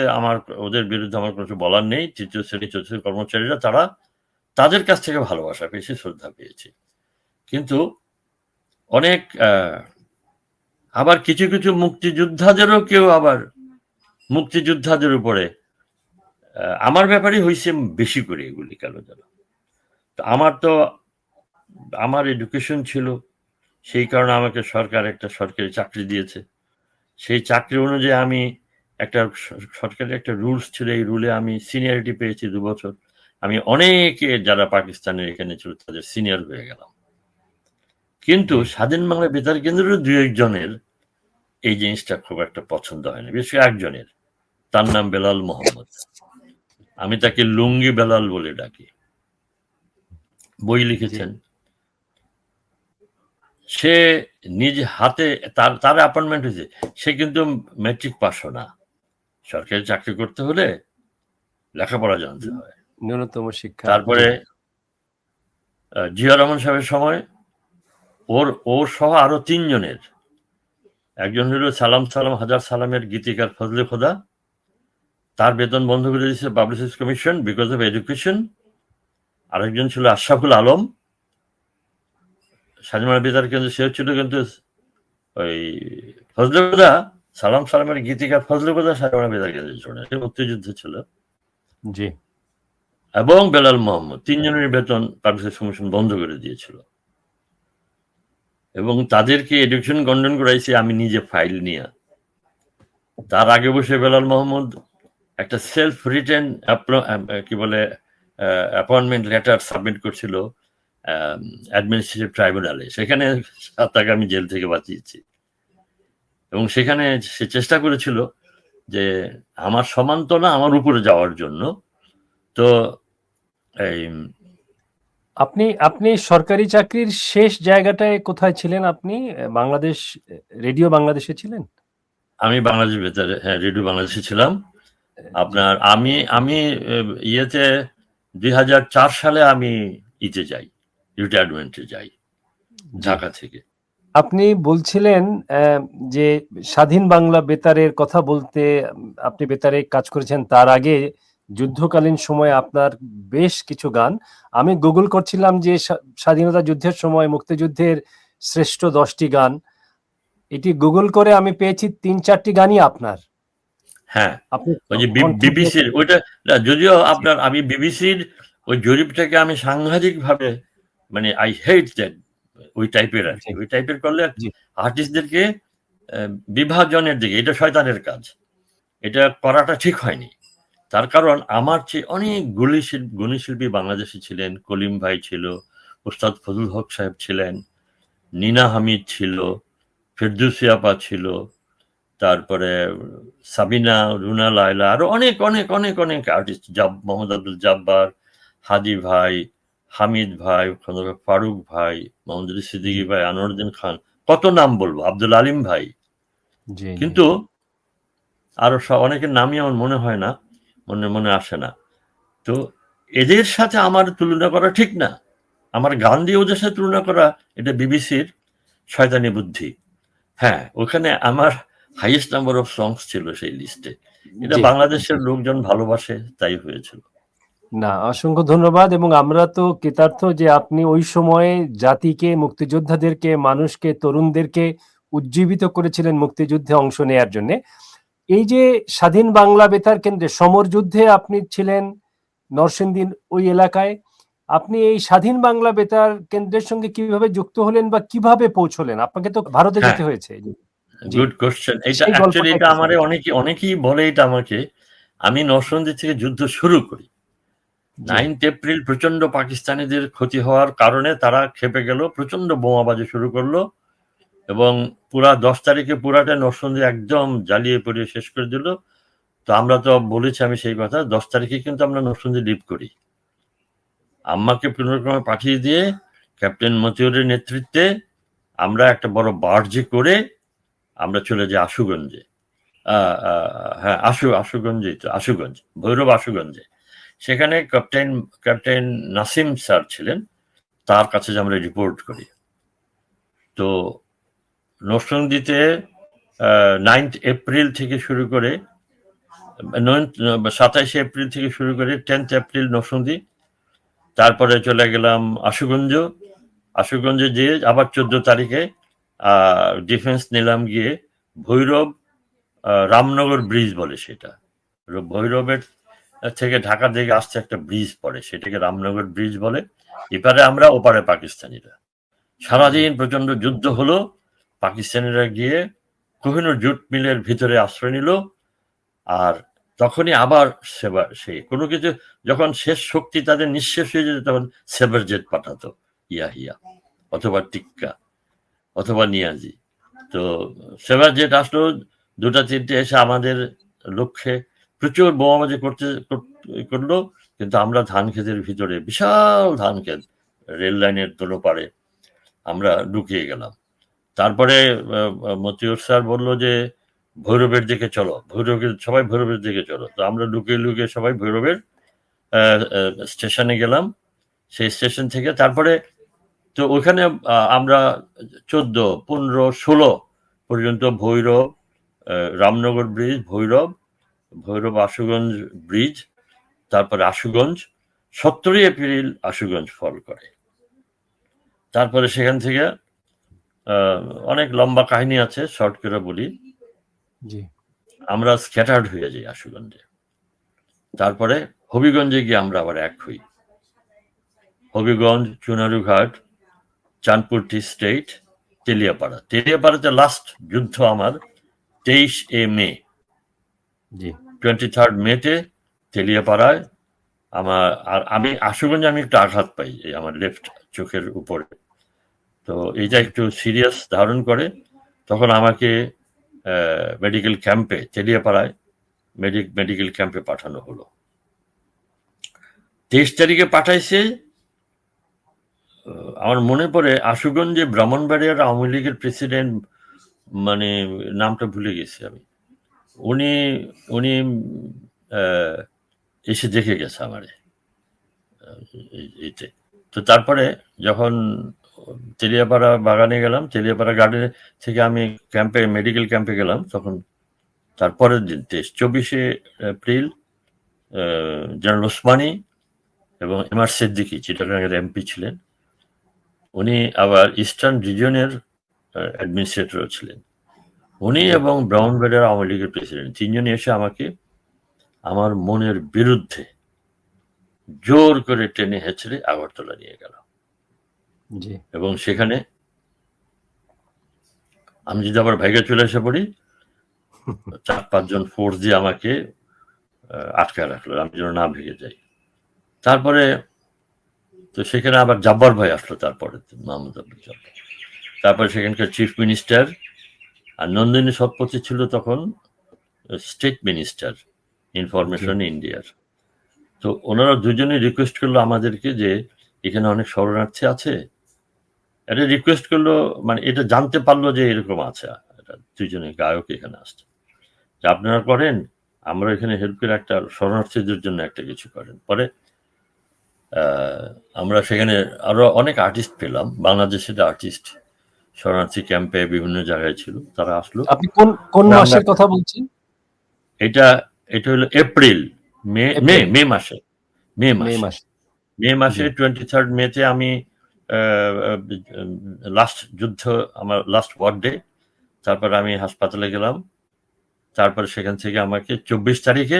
ওদের বিরুদ্ধে আমার কিছু বলার নেই, তৃতীয় শ্রেণী চতুর্থ কর্মচারীরা, তাদের কাছ থেকে ভালোবাসা পেয়েছি, শ্রদ্ধা পেয়েছি। কিন্তু অনেক আবার কিছু কিছু মুক্তিযোদ্ধাদেরও কেউ আবার মুক্তিযোদ্ধাদের উপরে আমার ব্যাপারে হয়েছে বেশি করে এগুলি কেন যেন। আমার এডুকেশন ছিল, সেই কারণে আমাকে সরকার একটা সরকারি চাকরি দিয়েছে। সেই চাকরি অনুযায়ী আমি একটা সরকারি একটা রুলস ছিল, এই রুলে আমি সিনিয়রিটি পেয়েছি 2 বছর। আমি অনেকে যারা পাকিস্তানের এখানে ছিল তাদের সিনিয়র হয়ে গেলাম। কিন্তু স্বাধীন বাংলা বেতার কেন্দ্রের 2-1 জনের এই জিনিসটা খুব একটা পছন্দ হয়নি, বিশেষ করে একজনের, তার নাম বেলাল মোহাম্মদ। আমি তাকে লুঙ্গি বেলাল বলে ডাকি। বই লিখেছেন। সে নিজ হাতে তার অ্যাপয়েন্টমেন্ট হয়েছে, সে কিন্তু ম্যাট্রিক পাশও না। সরকারি চাকরি করতে হলে লেখাপড়া জানতে হয়। ন্যূনতম শিক্ষা। তারপরে জিয়া রহমান সাহেবের সময় ওর সহ আরো 3 জনের, একজন হলো সালাম হাজার সালামের গীতিকার ফজলে খোদা, তার বেতন বন্ধ করে দিয়েছে publicity commission because of education. আরেকজন ছিল আশরাফুল আলম, স্বাধীন বাংলা বেতার কেন্দ্র, সে ছিল কিন্তু ওই ফজলে খোদা, সালামের গীতিকার ফজলে খোদা স্বাধীন বাংলা বেতার কেন্দ্রের জন্য, মুক্তিযুদ্ধ ছিল। জি। এবং বেলাল মোহাম্মদ, তিনজনের বেতন পাকিস্তান কমিশন বন্ধ করে দিয়েছিল এবং তাদেরকে এডুকেশন গন্ডন করাইছি আমি নিজে ফাইল নিয়ে। তার আগে বসে বেলাল মোহাম্মদ একটা সেলফ রিটেন কি বলে অ্যাপয়েন্টমেন্ট লেটার সাবমিট করছিল অ্যাডমিনিস্ট্রেটিভ ট্রাইব্যুনালে, সেখানে তাকে আমি জেল থেকে বাঁচিয়েছি এবং সেখানে সে চেষ্টা করেছিল যে আমার সমান্তনা আমার উপরে যাওয়ার জন্য। তো এই আপনি আপনি সরকারি চাকরির শেষ জায়গাটায় কোথায় ছিলেন আপনি? বাংলাদেশ, রেডিও বাংলাদেশে ছিলেন? আমি বাংলাদেশ বেতারে, হ্যাঁ, রেডিও বাংলাদেশে ছিলাম। আপনার আমি ইয়েতে 2004 সালে আমি ইতে যাই, রিটায়ারমেন্টে যাই জি। ঢাকা থেকে। আপনি বলছিলেন যে স্বাধীন বাংলা বেতারের কথা বলতে, আপনি বেতারে কাজ করেছেন তার আগে যুদ্ধকালীন সময়ে আপনার বেশ কিছু গান আমি গুগল করছিলাম যে স্বাধীনতা যুদ্ধের সময় মুক্তিযুদ্ধের শ্রেষ্ঠ 10টি গান, এটি গুগল করে আমি পেয়েছি 3-4টি গানই আপনার। হ্যাঁ, আপনি ওই যে কণ্ঠ বিবিসির ওইটা, যদিও জি, আপনার আমি বিবিসির ওই জরিপটাকে আমি সাংঘাতিক ভাবে, মানে আই হেট দ্যাট, ওই টাইপের আর কি। জি, ওই টাইপের করলে জি, আর্টিস্টদেরকে বিভাজনের দিকে, এটা শয়তানের কাজ, এটা করাটা ঠিক হয়নি। তার কারণ আমার চেয়ে অনেক গুণী শিল্পী বাংলাদেশে ছিলেন। কলিম ভাই ছিল, ওস্তাদ ফজলুল হক সাহেব ছিলেন, নিনা হামিদ ছিল, ফেরদৌসী আপা ছিল, তারপরে সাবিনা, রুনা লায়লা, আরো অনেক অনেক অনেক অনেক আর্টিস্ট, মোহাম্মদ আব্দুল জাব্বার, হাদি ভাই, হামিদ ভাই, ফারুক ভাই, মোহাম্মদ সিদ্দিকী ভাই, আনোয়ারুদ্দিন খান, কত নাম বলবো, আব্দুল আলিম ভাই। জি, জি, কিন্তু আরো অনেকের নামই আমার মনে হয় না, মনে আসে না। তো এদের সাথে আমার তুলনা করা ঠিক না। আমার গান দিয়ে ওদের সাথে তুলনা করা, এটা বিবিসির শয়তানি বুদ্ধি। হ্যাঁ, ওখানে আমার হাইয়েস্ট নাম্বার অফ সংস ছিল সেই লিস্টে। এটা জি। বাংলাদেশের লোকজন ভালোবাসে, তাই হয়েছিল। না, অসংখ্য ধন্যবাদ। এবং আমরা তো কৃতার্থ যে আপনি ওই সময়ে জাতিকে, মুক্তিযোদ্ধাদেরকে, মানুষকে, তরুণদেরকে উজ্জীবিত করেছিলেন মুক্তিযুদ্ধে অংশ নেয়ার জন্য। এই যে স্বাধীন বাংলা বেতার কেন্দ্রে সমর যুদ্ধে আপনি ছিলেন নরসিংদীর ওই এলাকায়, আপনি এই স্বাধীন বাংলা বেতার কেন্দ্রের সঙ্গে কিভাবে যুক্ত হলেন বা কিভাবে পৌঁছলেন? আপনাকে তো ভারতে হ্যাঁ, যেতে হয়েছে। জি, গুড কোশ্চেন। এটা সেই অ্যাকচুয়ালি, গল্পটা এটা একটু আমারে শুনি। অনেকেই বলে এটা আমাকে। আমি নরসিংদী থেকে যুদ্ধ শুরু করি। জি, 9th এপ্রিল প্রচন্ড পাকিস্তানিদের ক্ষতি হওয়ার কারণে তারা ক্ষেপে গেল, প্রচন্ড বোমাবাজি শুরু করলো এবং পুরা 10 তারিখে পুরাটা নরসিংদী একদম জ্বালিয়ে পুড়িয়ে শেষ করে দিল। তো আমরা তো বলেছি, আমি সেই কথা, 10 তারিখে কিন্তু আমরা নরসিংদী লিভ করি। আম্মাকে পুনর্ক্রমে পাঠিয়ে দিয়ে ক্যাপ্টেন মতিউরের নেতৃত্বে আমরা একটা বড় বার্জে করে আমরা চলে যাই আশুগঞ্জে। হ্যাঁ, আশুগঞ্জেই তো, আশুগঞ্জ, ভৈরব আশুগঞ্জে। সেখানে ক্যাপ্টেন নাসিম স্যার ছিলেন, তার কাছে যে আমরা রিপোর্ট করি। তো নরসিংদীতে 9th এপ্রিল থেকে শুরু করে 27 এপ্রিল থেকে শুরু করে 10th এপ্রিল নরসিংদী, তারপরে চলে গেলাম আশুগঞ্জে যেয়ে আবার 14 তারিখে ডিফেন্স নিলাম গিয়ে ভৈরব, রামনগর ব্রিজ বলে সেটা। ভৈরবের থেকে ঢাকার দিকে আসতে একটা ব্রিজ পড়ে, সেটাকে রামনগর ব্রিজ বলে। এপারে আমরা, ওপারে পাকিস্তানিরা। সারাদিন প্রচন্ড যুদ্ধ হলো। পাকিস্তানিরা গিয়ে কোহিনুর জুট মিলের ভিতরে আশ্রয় নিল। আর তখনই আবার সেই কোনো কিছু যখন শেষ শক্তি তাদের নিঃশেষ হয়ে যেত, তখন সেভার জেট পাঠাতো, ইয়াহিয়া অথবা টিক্কা অথবা নিয়াজি। তো সেভার জেট আসলো 2টা-3টে, এসে আমাদের লক্ষ্যে প্রচুর বোমাবাজি করলো। কিন্তু আমরা ধান ক্ষেতের ভিতরে, বিশাল ধান ক্ষেত, রেল লাইনের পারে আমরা ঢুকিয়ে গেলাম। তারপরে মতিউর স্যার বলল যে ভৈরবের দিকে চলো, সবাই ভৈরবের দিকে চলো। তো আমরা লুকিয়ে লুকিয়ে সবাই ভৈরবের স্টেশনে গেলাম। সেই স্টেশন থেকে তারপরে তো ওখানে আমরা 14, 15, 16 পর্যন্ত ভৈরব, রামনগর ব্রিজ, ভৈরব আশুগঞ্জ ব্রিজ, তারপরে আশুগঞ্জ, 17 এপ্রিল আশুগঞ্জ ফল করে। তারপরে সেখান থেকে অনেক লম্বা কাহিনী আছে, শর্ট করে বলি। জি, আমরা স্ক্যাটার্ড হয়ে যাই আশুগঞ্জে। তারপরে হবিগঞ্জে গিয়ে আমরা আবার এক হই। হবিগঞ্জ, চুনারুঘাট, চাঁদপুর টি স্টেট, তেলিয়াপাড়াতে লাস্ট যুদ্ধ আমার 23 মে, জি 23 মেতে তেলিয়াপাড়ায় আমার, আর আমি আশুগঞ্জে আমি একটু আঘাত পাই এই আমার লেফট চোখের উপরে। তো এইটা একটু সিরিয়াস ধারণ করে, তখন আমাকে মেডিকেল ক্যাম্পে, তেলিয়াপাড়ায় মেডিকেল ক্যাম্পে পাঠানো হলো। 23 তারিখে পাঠাইছে। আমার মনে পড়ে আশুগঞ্জে ব্রাহ্মণবাড়িয়ার আওয়ামী লীগের প্রেসিডেন্ট, মানে নামটা ভুলে গেছি আমি, উনি উনি এসে দেখে গেছে আমারে এইতে। তো তারপরে যখন তেলিয়াপাড়া বাগানে গেলাম, তেলিয়াপাড়া গার্ডেন থেকে আমি ক্যাম্পে, মেডিকেল ক্যাম্পে গেলাম, তখন তারপরের দিন 24 এপ্রিল জেনারেল ওসমানী এবং এমআর সিদ্দিকী, চিটাগাংয়ের এমপি ছিলেন, উনি আবার ইস্টার্ন রিজিয়নের অ্যাডমিনিস্ট্রেটরও ছিলেন, উনি এবং ব্রাহ্মণবাড়িয়ার আওয়ামী লীগের প্রেসিডেন্ট, তিনজনই এসে আমাকে আমার মনের বিরুদ্ধে জোর করে টেনে হেঁচড়ে আগরতলা নিয়ে গেল। জি এবং সেখানে আমি যদি আবার ভাইগে চলে এসে পড়ি, 4-5 জন ফোর্স দিয়ে আমাকে আটকায় রাখলো, আমি যেন না ভেগে যাই। তারপরে তো সেখানে আবার জাব্বার ভাই আসলো, তারপরে মাহমুদ আব্দুল জাব্বার, তারপরে সেখানকার চিফ মিনিস্টার, আর নন্দিনী সৎপথী ছিল তখন স্টেট মিনিস্টার ইনফরমেশন ইন্ডিয়ার। তো ওনারা দুজনে রিকোয়েস্ট করলো আমাদেরকে যে এখানে অনেক শরণার্থী আছে, এটা রিকোয়েস্ট করলো, মানে এটা জানতে পারলো যে এরকম আছে, দুজনে গায়ক এখানে আসছে, যে আপনারা করেন, আমরা এখানে হেল্প করে একটা শরণার্থীদের জন্য একটা কিছু করেন। পরে আমরা সেখানে আরো অনেক আর্টিস্ট পেলাম, বাংলাদেশের আর্টিস্ট শরণার্থী ক্যাম্পে বিভিন্ন জায়গায় ছিল, তারা আসলো। আপনি কোন মাসের কথা বলছেন? এটা হলো এপ্রিল, মে মাসে 23 মেতে আমি লাস্ট যুদ্ধ, আমার লাস্ট ওয়ার্ড ডে, তারপর আমি হাসপাতালে গেলাম, তারপরে সেখান থেকে আমাকে 24 তারিখে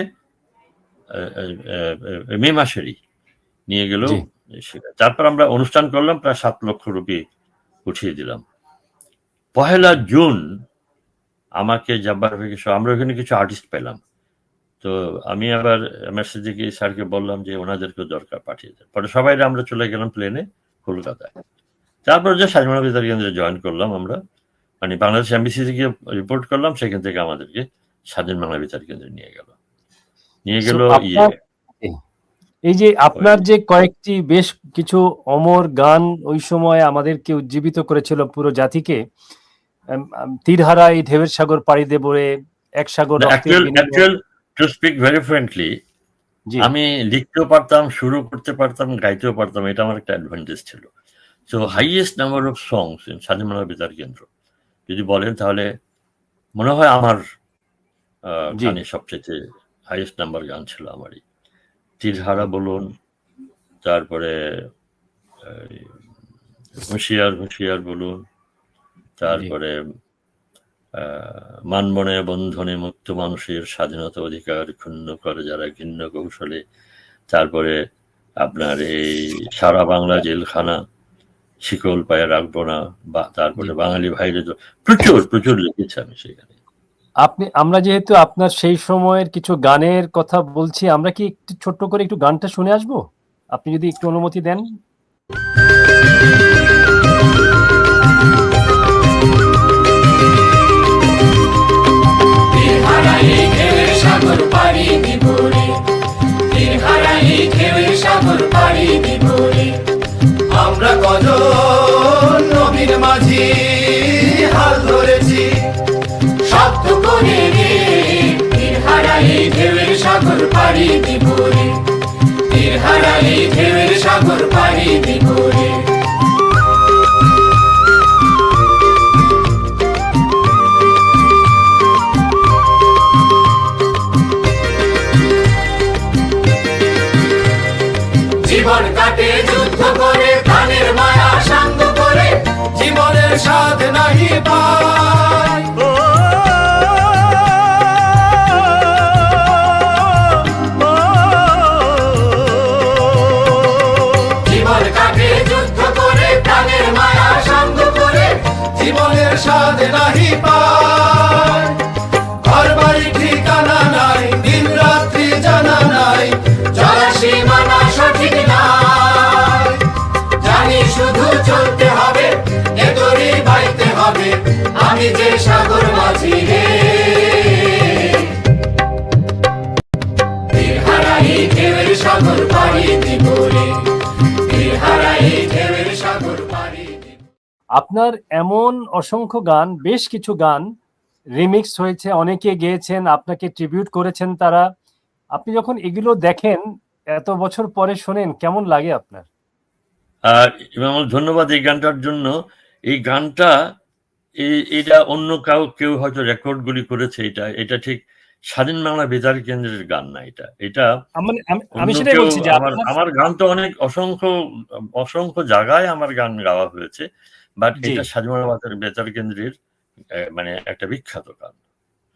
মে মাসেরই নিয়ে গেল। তারপর আমরা অনুষ্ঠান করলাম, প্রায় 7 লক্ষ রুপি উঠিয়ে দিলাম। 1 জুন আমাকে জাব্বার ভাইকে, আমরা ওখানে কিছু আর্টিস্ট পেলাম, তো আমি আবার এমআর সিদ্দিকী স্যারকে বললাম যে ওনাদেরকে দরকার, পাঠিয়ে দেন। পরে সবাই আমরা চলে গেলাম প্লেনে কলকাতায়। তারপর যে স্বাধীন মানব বেতার কেন্দ্রে জয়েন করলাম আমরা, মানে বাংলাদেশ এমবিসি থেকে রিপোর্ট করলাম, সেখান থেকে আমাদেরকে স্বাধীন বাংলা বেতার কেন্দ্রে নিয়ে গেল। এই যে আপনার যে কয়েকটি বেশ কিছু অমর গান ওই সময় আমাদেরকে উজ্জীবিত করেছিল পুরো জাতিকে, তীরহারা এই ঢেউয়ের সাগর পাড়ি দেবরে, এক সাগর, টু স্পিক ভেরি ফ্র্যাঙ্কলি, আমি লিখতেও পারতাম, শুরু করতে পারতাম, গাইতেও পারতাম, এটা আমার একটা অ্যাডভান্টেজ ছিল। So highest number of songs in স্বাধীন বাংলা বেতার কেন্দ্র যদি বলেন, তাহলে মনে হয় আমার গানে সবচেয়ে হাইয়েস্ট নাম্বার গান ছিল আমারই। তীরহারা বলুন, তারপরে হুঁশিয়ার বলুন, তারপরে মানবনে বন্ধনে মুক্ত মানুষের স্বাধীনতা অধিকার ক্ষুণ্ণ করে যারা ঘৃণ্য কৌশলে, তারপরে আপনার এই সারা বাংলা জেলখানা, শিকল পায়ে রাখবো না, বা তারপরে বাঙালি ভাইরে, প্রচুর লিখেছি আমি সেখানে। আমরা যেহেতু আপনার সেই সময়ের কিছু গানের কথা বলছি, আমরা কি একটু ছোট্ট করে একটু গানটা শুনে আসবো, আপনি যদি একটু অনুমতি দেন? আমরা কজন নবীর মাঝি হাল ধরেছি, শব্দ করে রে তীরহারাই ঢেউয়ের সাগর পাড়ি দিব রে, তীরহারাই ঢেউয়ের সাগর পাড়ি দিব রে। জীবন কাটে যুদ্ধ করে, প্রাণের মায়া শান্ত করে, জীবনের স্বাদ নাহি পায়। স্বাদ নাহি পায়। ঘর বাড়ি ঠিকানা নাই, দিন রাত্রি জানা নাই, চলার সীমানা সঠিক নাই। জানি শুধু চলতে হবে, এ দড়ি বাইতে হবে, আমি যে সাগর মাঝি রে। তীর হারাই ঢেউয়ের সাগর পাড়ি দিব রে, তীর হারাই ঢেউয়ের সাগর পাড়ি দিব। আপনার এমন অসংখ্য গান, বেশ কিছু গান রিমিক্স হয়েছে, অনেকে গেয়েছেন, আপনাকে ট্রিবিউট করেছেন তারা। আপনি যখন এগুলো দেখেন, এত বছর পরে শোনেন, কেমন লাগে আপনার? ইমামুল, ধন্যবাদ এই গানটার জন্য। এই গানটা এটা অন্য কেউ হয়তো রেকর্ডগুলি করেছে, এটা ঠিক স্বাধীন বাংলা বেতার কেন্দ্রের গান না। এটা আমি অন্য সেটাই কেউ। বলছি যে আমার গান তো অনেক অসংখ্য জায়গায় আমার গান গাওয়া হয়েছে, বাট জি। এটা স্বাধীন বাংলা বেতার কেন্দ্রের মানে একটা বিখ্যাত গান।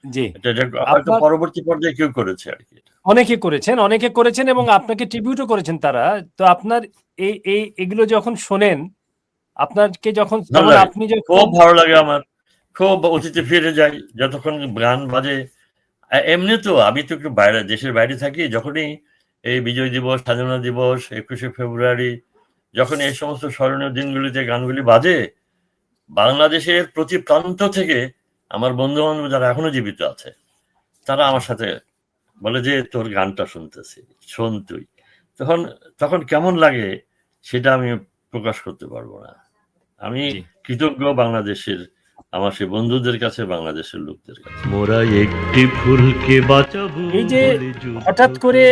জি, এটা হয়তো পরবর্তী পর্যায়ে কেউ করেছে আর কি। অনেকে করেছেন এবং আপনাকে ট্রিবিউটও করেছেন তারা। তো আপনার এগুলো যখন শোনেন, আপনাকে যখন আপনি খুব ভালো লাগে আমার, খুব অতীতে ফিরে যাই যতক্ষণ গান বাজে। এমনি তো আমি তো একটু দেশের বাইরে থাকি, যখনই এই বিজয় দিবস, স্বাধীনতা দিবস, 21শে ফেব্রুয়ারি, যখন এই সমস্ত স্মরণীয় দিনগুলিতে গানগুলি বাজে, বাংলাদেশের প্রতি প্রান্ত থেকে আমার বন্ধু বান্ধব যারা এখনো জীবিত আছে, তারা আমার সাথে বলে যে তোর গানটা শুনতেছি, শোন তুই। তখন কেমন লাগে সেটা আমি প্রকাশ করতে পারবো না। আমি কৃতজ্ঞ বাংলাদেশের আমার সেই বন্ধুদের কাছে, বাংলাদেশের লোকদের কাছে। মোরা একটি ফুলকে বাঁচাবো। এই যে হঠাৎ করে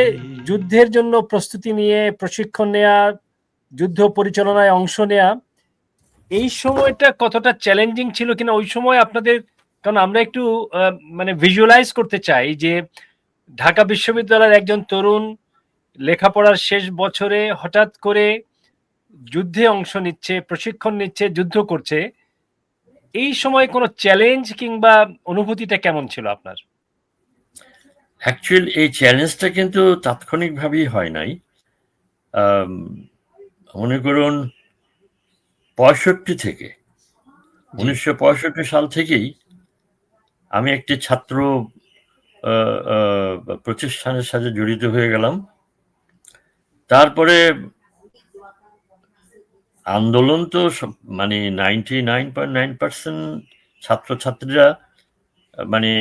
যুদ্ধের জন্য প্রস্তুতি নিয়ে প্রশিক্ষণ নেয়া, যুদ্ধ পরিচালনায় অংশ নেয়া, এই সময়টা কতটা চ্যালেঞ্জিং ছিল কিনা ওই সময় আপনাদের? কারণ আমরা একটু মানে ভিজুয়ালাইজ করতে চাই যে ঢাকা বিশ্ববিদ্যালয়ের একজন তরুণ লেখাপড়ার শেষ বছরে হঠাৎ করে যুদ্ধে অংশ নিচ্ছে, প্রশিক্ষণ নিচ্ছে, যুদ্ধ করছে। এই সময় কোনো চ্যালেঞ্জ কিংবা অনুভূতিটা কেমন ছিল আপনার? অ্যাকচুয়ালি এই চ্যালেঞ্জটা কিন্তু তাৎক্ষণিকভাবেই হয় নাই। মনে করুন 1965 সাল থেকেই আমি একটি ছাত্র প্রতিষ্ঠানের সাথে জড়িত হয়ে গেলাম। তারপরে আন্দোলন তো মানে 99.9% ছাত্রছাত্রীরা মানে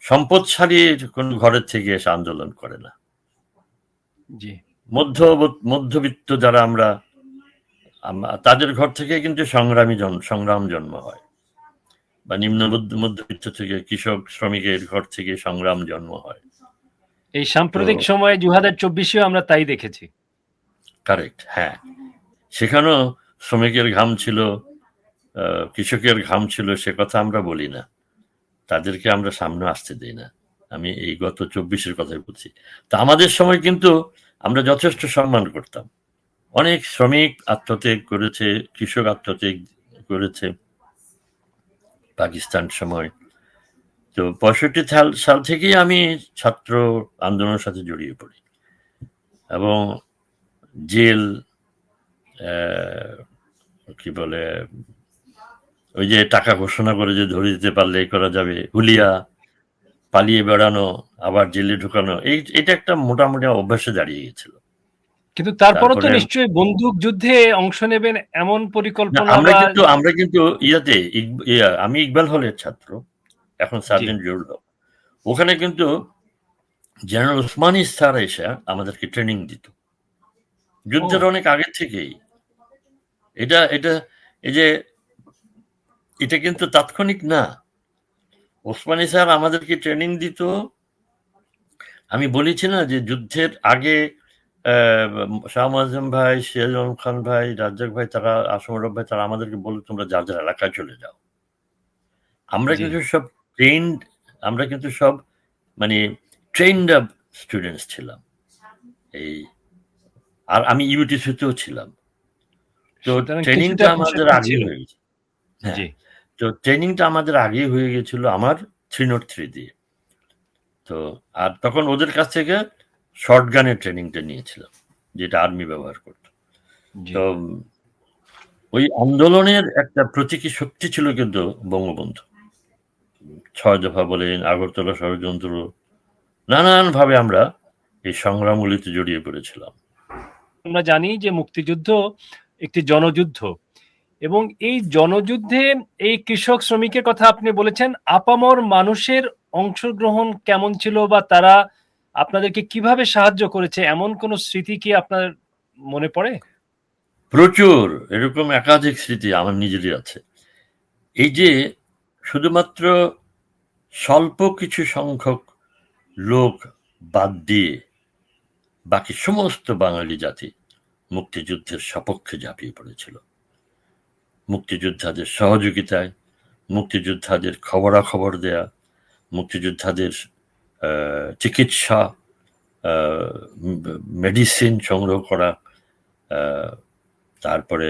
সম্পদশালীর কোন ঘরের থেকে এসে আন্দোলন করে না। জি, মধ্যবিত্ত যারা আমরা তাদের ঘর থেকে কিন্তু সংগ্রাম জন্ম হয়, বা নিম্ন মধ্যবিত্ত থেকে কৃষক শ্রমিকের ঘর থেকে সংগ্রাম জন্ম হয়। এই সাম্প্রতিক সময়ে 2024-এও আমরা তাই দেখেছি। কারেক্ট, হ্যাঁ। সেখানেও শ্রমিকের ঘাম ছিল, কৃষকের ঘাম ছিল, সে কথা আমরা বলি না, তাদেরকে আমরা সামনে আসতে দিই না। আমি এই গত 24-এর কথাই বলছি। তা আমাদের সময় কিন্তু আমরা যথেষ্ট সম্মান করতাম। অনেক শ্রমিক আত্মত্যাগ করেছে, কৃষক আত্মত্যাগ করেছে পাকিস্তান সময়। তো 65 সাল থেকেই আমি ছাত্র আন্দোলনের সাথে জড়িয়ে পড়ি, এবং জেল, কি বলে, ওই যে টাকা ঘোষণা করে যে ধরে দিতে পারলে করা যাবে, হুলিয়া, পালিয়ে বেড়ানো, আবার জেলে ঢুকানো, এটা একটা মোটামুটি অভ্যাসে দাঁড়িয়ে গেছিল। কিন্তু তারপরও তো নিশ্চয়ই বন্দুক যুদ্ধে অংশ নেবেন এমন পরিকল্পনা? আমরা কিন্তু আমি ইকবাল হলের ছাত্র, এখন সার্জেন্ট জহুরুল হক। ওখানে কিন্তু জেনারেল ওসমানী স্যার এসে আমাদেরকে ট্রেনিং দিত যুদ্ধের অনেক আগে থেকেই। এটা কিন্তু তাৎক্ষণিক না। ওসমানী স্যার আমাদেরকে ট্রেনিং দিত। আমি বলেছি না যে যুদ্ধের আগে শাহ মুআজ্জম ভাই, সিরাজুল আলম খান ভাই, রাজ্জাক ভাই, তারা, আসম রব ভাই, তারা আমাদেরকে বলে তোমরা যার যার এলাকায় চলে যাও। আমরা কিন্তু সব মানে ট্রেন্ড আপ স্টুডেন্টস ছিলাম। আর আমি ইউটিসিতেও ছিলাম। তো ট্রেনিংটা আমাদের আগে হয়ে গেছে। হ্যাঁ, তো ট্রেনিংটা আমাদের আগেই হয়ে গেছিল আমার 303 দিয়ে। তো আর তখন ওদের কাছ থেকে শর্ট গানের ট্রেনিংটা নিয়েছিলাম, যেটা আর্মি ব্যবহার করত। তো ওই আন্দোলনের একটা প্রতীকী শক্তি ছিল কিন্তু বঙ্গবন্ধু। ৬ দফা বলেন, আগরতলা ষড়যন্ত্র, নানানভাবে আমরা এই সংগ্রামগুলিতে জড়িয়ে পড়েছিলাম। আমরা জানি যে মুক্তিযুদ্ধ একটি জনযুদ্ধ, এবং এই জনযুদ্ধে এই কৃষক শ্রমিকের কথা আপনি বলেছেন, আপামর মানুষের অংশগ্রহণ কেমন ছিল, বা তারা আপনাদেরকে কিভাবে সাহায্য করেছে, এমন কোন স্মৃতি কি আপনার মনে পড়ে? প্রচুর এরকম একাধিক স্মৃতি আমার নিজেরই আছে। এই যে শুধুমাত্র স্বল্প কিছু সংখ্যক লোক বাদ দিয়ে বাকি সমস্ত বাঙালি জাতি মুক্তিযুদ্ধের সপক্ষে ঝাঁপিয়ে পড়েছিল। মুক্তিযোদ্ধাদের সহযোগিতায়, মুক্তিযোদ্ধাদের খবরাখবর দেয়া, মুক্তিযোদ্ধাদের চিকিৎসা, মেডিসিন সংগ্রহ করা, তারপরে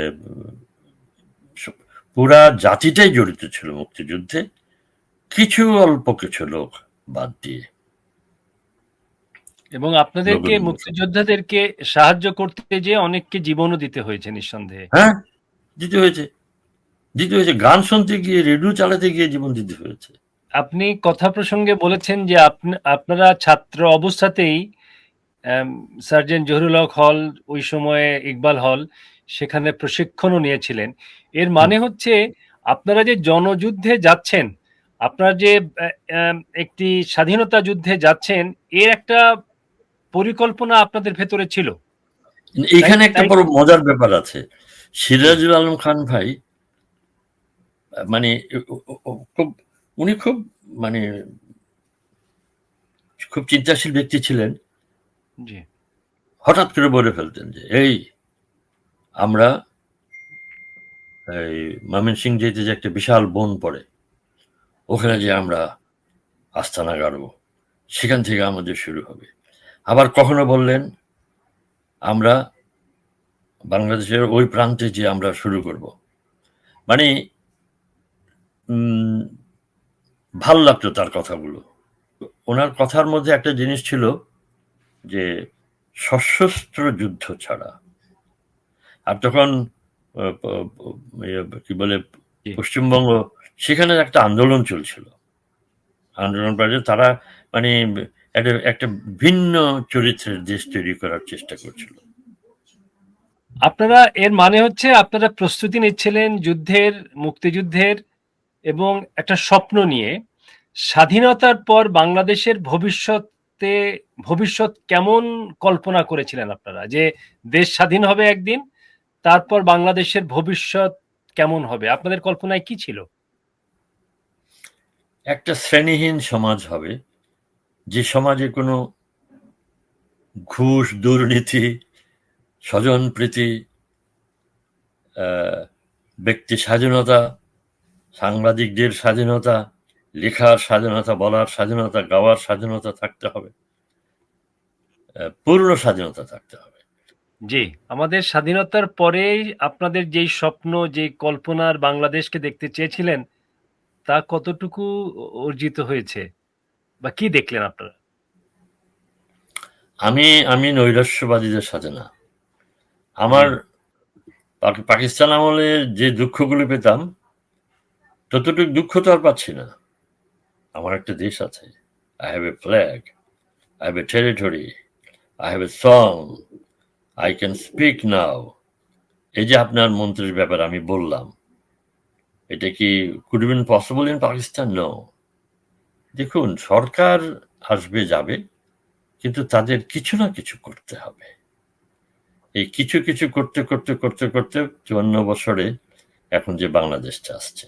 পুরা জাতিটাই জড়িত ছিল মুক্তিযুদ্ধে, কিছু অল্প কিছু লোক বাদ দিয়ে। এবং আপনাদেরকে, মুক্তিযোদ্ধাদেরকে সাহায্য করতে যে অনেককে জীবনও দিতে হয়েছে নিঃসন্দেহে। হ্যাঁ, দিতে হয়েছে। গান শুনতে গিয়ে, রেডিও চালাতে গিয়ে জীবন দিতে হয়েছে। আপনি কথা প্রসঙ্গে বলেছেন যে আপনারা ছাত্র অবস্থাতেই সার্জেন্ট জহুরুল হক হল, ওই সময়ে ইকবাল হল, সেখানে প্রশিক্ষণও নিয়েছিলেন। এর মানে হচ্ছে আপনারা যে জনযুদ্ধে যাচ্ছেন, আপনারা যে একটি স্বাধীনতা যুদ্ধে যাচ্ছেন, এর একটা পরিকল্পনা আপনাদের ভেতরে ছিল। এখানে একটা বড় মজার ব্যাপার আছে। সিরাজুল আলম খান ভাই মানে উনি খুব মানে খুব চিন্তাশীল ব্যক্তি ছিলেন। হঠাৎ করে বলে ফেলতেন যে এই আমরা এই ময়মনসিংহ যেতে যে একটা বিশাল বন পড়ে, ওখানে যে আমরা আস্তানা গাড়ব, সেখান থেকে আমাদের শুরু হবে। আবার কখনো বললেন আমরা বাংলাদেশের ওই প্রান্তে যে আমরা শুরু করব। মানে ভাল লাগতো তার কথাগুলো। ওনার কথার মধ্যে একটা জিনিস ছিল যে সশস্ত্র যুদ্ধ ছাড়া। আর তখন কি বলে পশ্চিমবঙ্গ, সেখানে একটা আন্দোলন চলছিল। আন্দোলন পরে তারা মানে একটা ভিন্ন চরিত্রের দেশ তৈরি করার চেষ্টা করছিল। আপনারা, এর মানে হচ্ছে আপনারা প্রস্তুতি নিচ্ছিলেন যুদ্ধের, মুক্তিযুদ্ধের, এবং একটা স্বপ্ন নিয়ে স্বাধীনতার পর বাংলাদেশের ভবিষ্যৎ কেমন কল্পনা করেছিলেন আপনারা, যে দেশ স্বাধীন হবে একদিন, তারপর বাংলাদেশের ভবিষ্যৎ কেমন হবে, আপনাদের কল্পনায় কি ছিল? একটা শ্রেণীহীন সমাজ হবে, যে সমাজে কোনো ঘুষ, দুর্নীতি, স্বজনপ্রীতি, ব্যক্তি স্বাধীনতা, সাংবাদিকদের স্বাধীনতা, লেখার স্বাধীনতা, বলার স্বাধীনতা, গাওয়ার স্বাধীনতা থাকতে হবে, পূর্ণ স্বাধীনতা থাকতে হবে। জি, আমাদের স্বাধীনতার পরে আপনাদের যেই স্বপ্ন, যে কল্পনার বাংলাদেশকে দেখতে চেয়েছিলেন, তা কতটুকু অর্জিত হয়েছে, বা কি দেখলেন আপনারা? আমি নৈরাশ্যবাদীদের সাথে না। আমার পাকিস্তান আমলে যে দুঃখগুলো পেতাম, ততটুকু দুঃখ তো আর পাচ্ছি না। আমার একটা দেশ আছে, I have a flag, I have a territory, I have a song, I can speak now. এই যে আপনার মন্ত্রীর ব্যাপারে আমি বললাম, এটা কি could have been possible in Pakistan? No. দেখুন, সরকার আসবে যাবে, কিন্তু তাদের কিছু না কিছু করতে হবে। এই কিছু কিছু করতে করতে করতে করতে 54 বছরে এখন যে বাংলাদেশটা আসছে,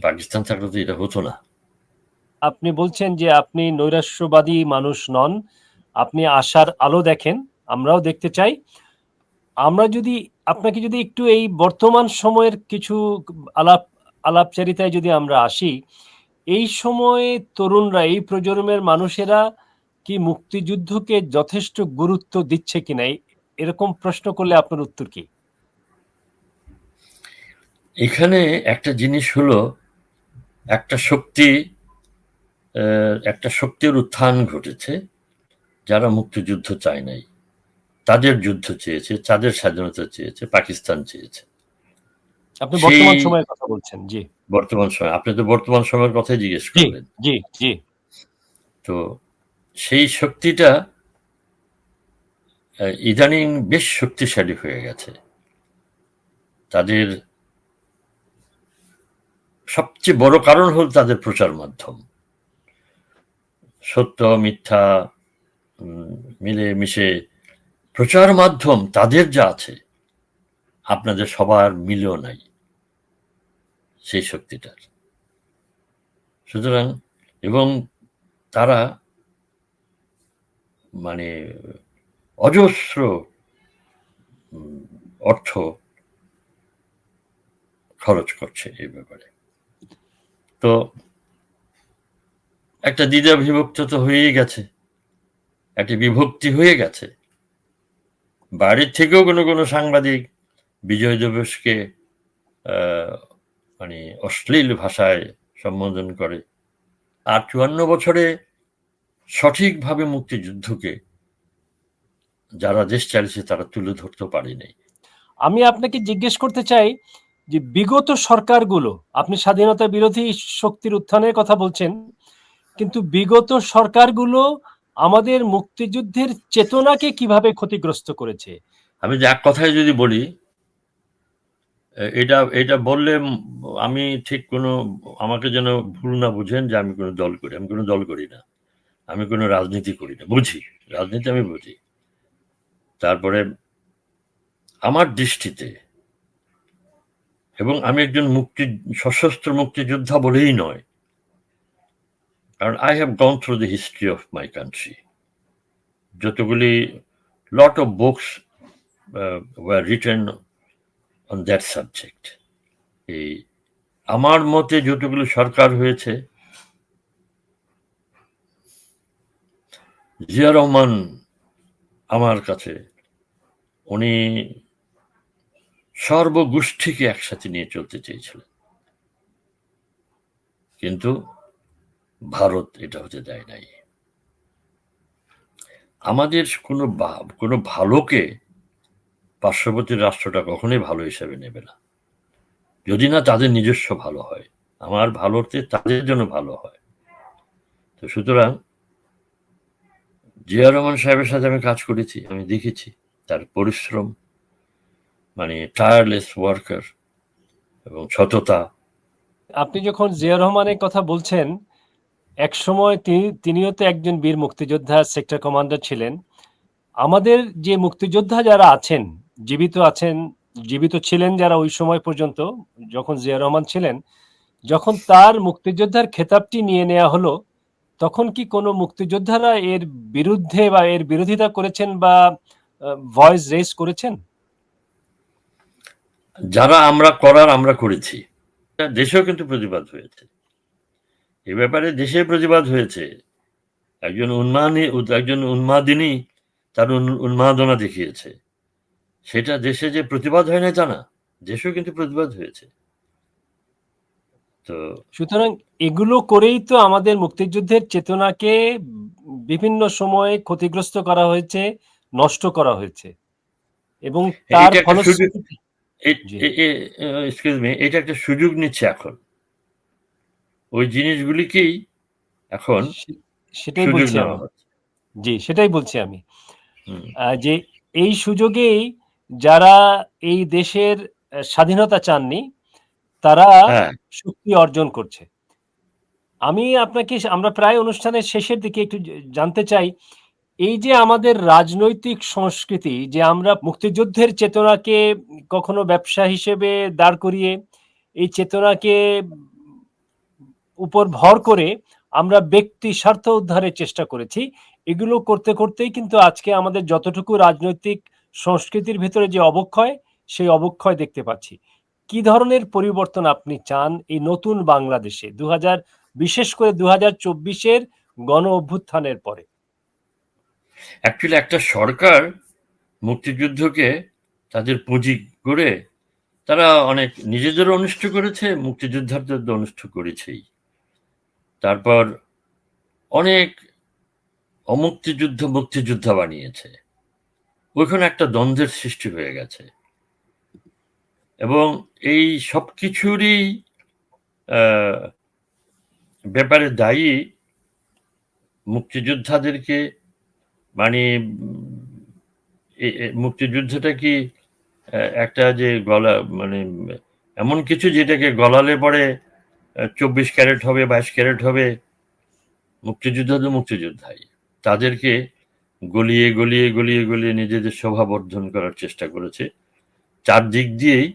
পাকিস্তান থাকলে তো এটা হতো না। আপনি বলছেন যে আপনি নৈরাশ্যবাদী মানুষ নন, আপনি আশার আলো দেখেন, আমরাও দেখতে চাই। আমরা যদি আপনাকে যদি একটু এই বর্তমান সময়ের কিছু আলাপচারিতায় যদি আমরা আসি, এই সময়ে তরুণরা, এই প্রজন্মের মানুষেরা কি মুক্তিযুদ্ধকে যথেষ্ট গুরুত্ব দিচ্ছে কিনা, এরকম প্রশ্ন করলে আপনার উত্তর কি? এখানে একটা জিনিস হলো, একটা শক্তির উত্থান ঘটেছে, যারা মুক্তিযুদ্ধ চায় নাই, তাদের যুদ্ধ চেয়েছে, তাদের স্বাধীনতা চেয়েছে, পাকিস্তান চেয়েছে। আপনি সেই বর্তমান সময়ের কথা বলছেন। জি বর্তমান সময়, আপনি তো বর্তমান সময়ের কথাই জিজ্ঞেস জি করলেন। জি জি। তো সেই শক্তিটা ইদানিং বেশ শক্তিশালী হয়ে গেছে। তাদের সবচেয়ে বড় কারণ হল তাদের প্রচার মাধ্যম। সত্য মিথ্যা মিলে মিশে প্রচার মাধ্যম তাদের যা আছে, আপনাদের সবার মিলেও নাই সেই শক্তিটার। সুতরাং এবং তারা মানে অজস্র অর্থ খরচ করছে এই ব্যাপারে। তো একটা দ্বিধা বিভক্ত তো হয়েই গেছে, একটা বিভক্তি হয়ে গেছে। বাইরের থেকেও কোনো কোনো সাংবাদিক বিজয় দিবসকে মানে অশ্লীল ভাষায় সম্বোধন করে। আর ৫৪ বছরে সঠিকভাবে মুক্তিযুদ্ধকে যারা দেশ চালিয়েছে তারা তুলে ধরতে পারেনি। আমি আপনাকে জিজ্ঞেস করতে চাই যে বিগত সরকারগুলো, আপনি স্বাধীনতা বিরোধী শক্তির উত্থানের কথা বলছেন, কিন্তু বিগত সরকারগুলো আমাদের মুক্তিযুদ্ধের চেতনাকে কিভাবে ক্ষতিগ্রস্ত করেছে? আমি যে এক কথায় যদি বলি, এটা এটা বললে আমি ঠিক কোনো, আমাকে যেন ভুল না বুঝেন যে আমি কোনো দল করি। আমি কোনো দল করি না, আমি কোনো রাজনীতি করি না। বুঝি, রাজনীতি আমি বুঝি। তারপরে আমার দৃষ্টিতে, এবং আমি একজন সশস্ত্র মুক্তিযোদ্ধা বলেই নয়, কারণ I have gone through the history of my country. যতগুলি lot of books were written on that subject. এই আমার মতে যতগুলো সরকার হয়েছে, জিয়া রহমান আমার কাছে উনি সর্বগোষ্ঠীকে একসাথে নিয়ে চলতে চেয়েছিলেন, কিন্তু ভারত এটা হতে দেয় নাই। আমাদের কোনো ভালোকে পার্শ্ববর্তী রাষ্ট্রটা কখনোই ভালো হিসেবে নেবে না, যদি না তাদের নিজস্ব ভালো হয়। আমার ভালোতে তাদের জন্য ভালো হয়। তো সুতরাং জিয়া রহমান সাহেবের সাথে আমি কাজ করেছি, আমি দেখেছি তার পরিশ্রম, মানে টায়ারলেস ওয়ার্কার এবং সততা। আপনি যখন জিয়া রহমানের কথা বলছেন, একসময় তিনিও তো একজন বীর মুক্তিযোদ্ধা, সেক্টর কমান্ডার ছিলেন। আমাদের যে মুক্তিযোদ্ধা যারা আছেন, জীবিত ছিলেন যারা ওই সময় পর্যন্ত, যখন জিয়া রহমান ছিলেন, যখন তার মুক্তিযোদ্ধার খেতাবটি নিয়ে নেওয়া হলো, তখন কি কোনো মুক্তিযোদ্ধারা এর বিরুদ্ধে বা এর বিরোধিতা করেছেন বা ভয়েস রেজ করেছেন? যারা আমরা করেছি, দেশেও কিন্তু প্রতিবাদ হয়েছে এ ব্যাপারে, দেশে প্রতিবাদ হয়েছে। একজন উন্মাদিনী তার উন্মাদনা দেখিয়েছে, সেটা দেশে যে প্রতিবাদ হয় না তা না, দেশেও কিন্তু প্রতিবাদ হয়েছে। তো সুতরাং এগুলো করেই তো আমাদের মুক্তিযুদ্ধের চেতনাকে বিভিন্ন সময়ে ক্ষতিগ্রস্ত করা হয়েছে, নষ্ট করা হয়েছে, এবং তার এটা একটা সুযোগ, ফলশ্রুতিতে জি এক্সকিউজ মি, এটা একটা সুযোগ নিচ্ছে এখন, ওই জিনিসগুলিকেই এখন সেটাই সুযোগ বলছি নেওয়া আমি। হচ্ছে। জি, সেটাই বলছি আমি, হুম, যে এই সুযোগেই যারা এই দেশের স্বাধীনতা চাননি, তারা হ্যাঁ, শক্তি অর্জন করছে। আমরা প্রায় অনুষ্ঠানের শেষের দিকে একটু জানতে চাই, এই যে আমাদের রাজনৈতিক সংস্কৃতি, যে আমরা মুক্তিযুদ্ধের চেতনাকে কখনো ব্যবসা হিসেবে দাঁড় করিয়ে এই চেতনাকে উপর ভর করে আমরা ব্যক্তি স্বার্থ উদ্ধারের চেষ্টা করেছি, এগুলো করতে করতেই কিন্তু আজকে আমাদের যতটুকু রাজনৈতিক সংস্কৃতির ভিতরে যে অবক্ষয়, সেই অবক্ষয় দেখতে পাচ্ছি। কি ধরনের পরিবর্তন আপনি চান এই নতুন বাংলাদেশে বিশেষ করে 2024-এর গণ অভ্যুত্থানের পরে? অ্যাকচুয়ালি একটা সরকার মুক্তিযুদ্ধকে তাদের পুঁজি করে তারা অনেক নিজেদেরও অনিষ্ট করেছে, মুক্তিযোদ্ধাদের অনিষ্ট করেছেই। তারপর অনেক মুক্তিযোদ্ধা বানিয়েছে। ওইখানে একটা দ্বন্দ্বের সৃষ্টি হয়ে গেছে। এবং এই সব কিছুরই ব্যাপারে দায়ী মুক্তিযোদ্ধাদেরকে, মানে মুক্তিযুদ্ধটা কি একটা যে গলা, মানে এমন কিছু যেটাকে গলালে পরে 24 ক্যারেট হবে, 22 ক্যারেট হবে? মুক্তিযুদ্ধ তো মুক্তিযোদ্ধাই, তাদেরকে গলিয়ে গলিয়ে গলিয়ে গলিয়ে নিজেদের শোভা বর্ধন করার চেষ্টা করেছে চারদিক দিয়েই,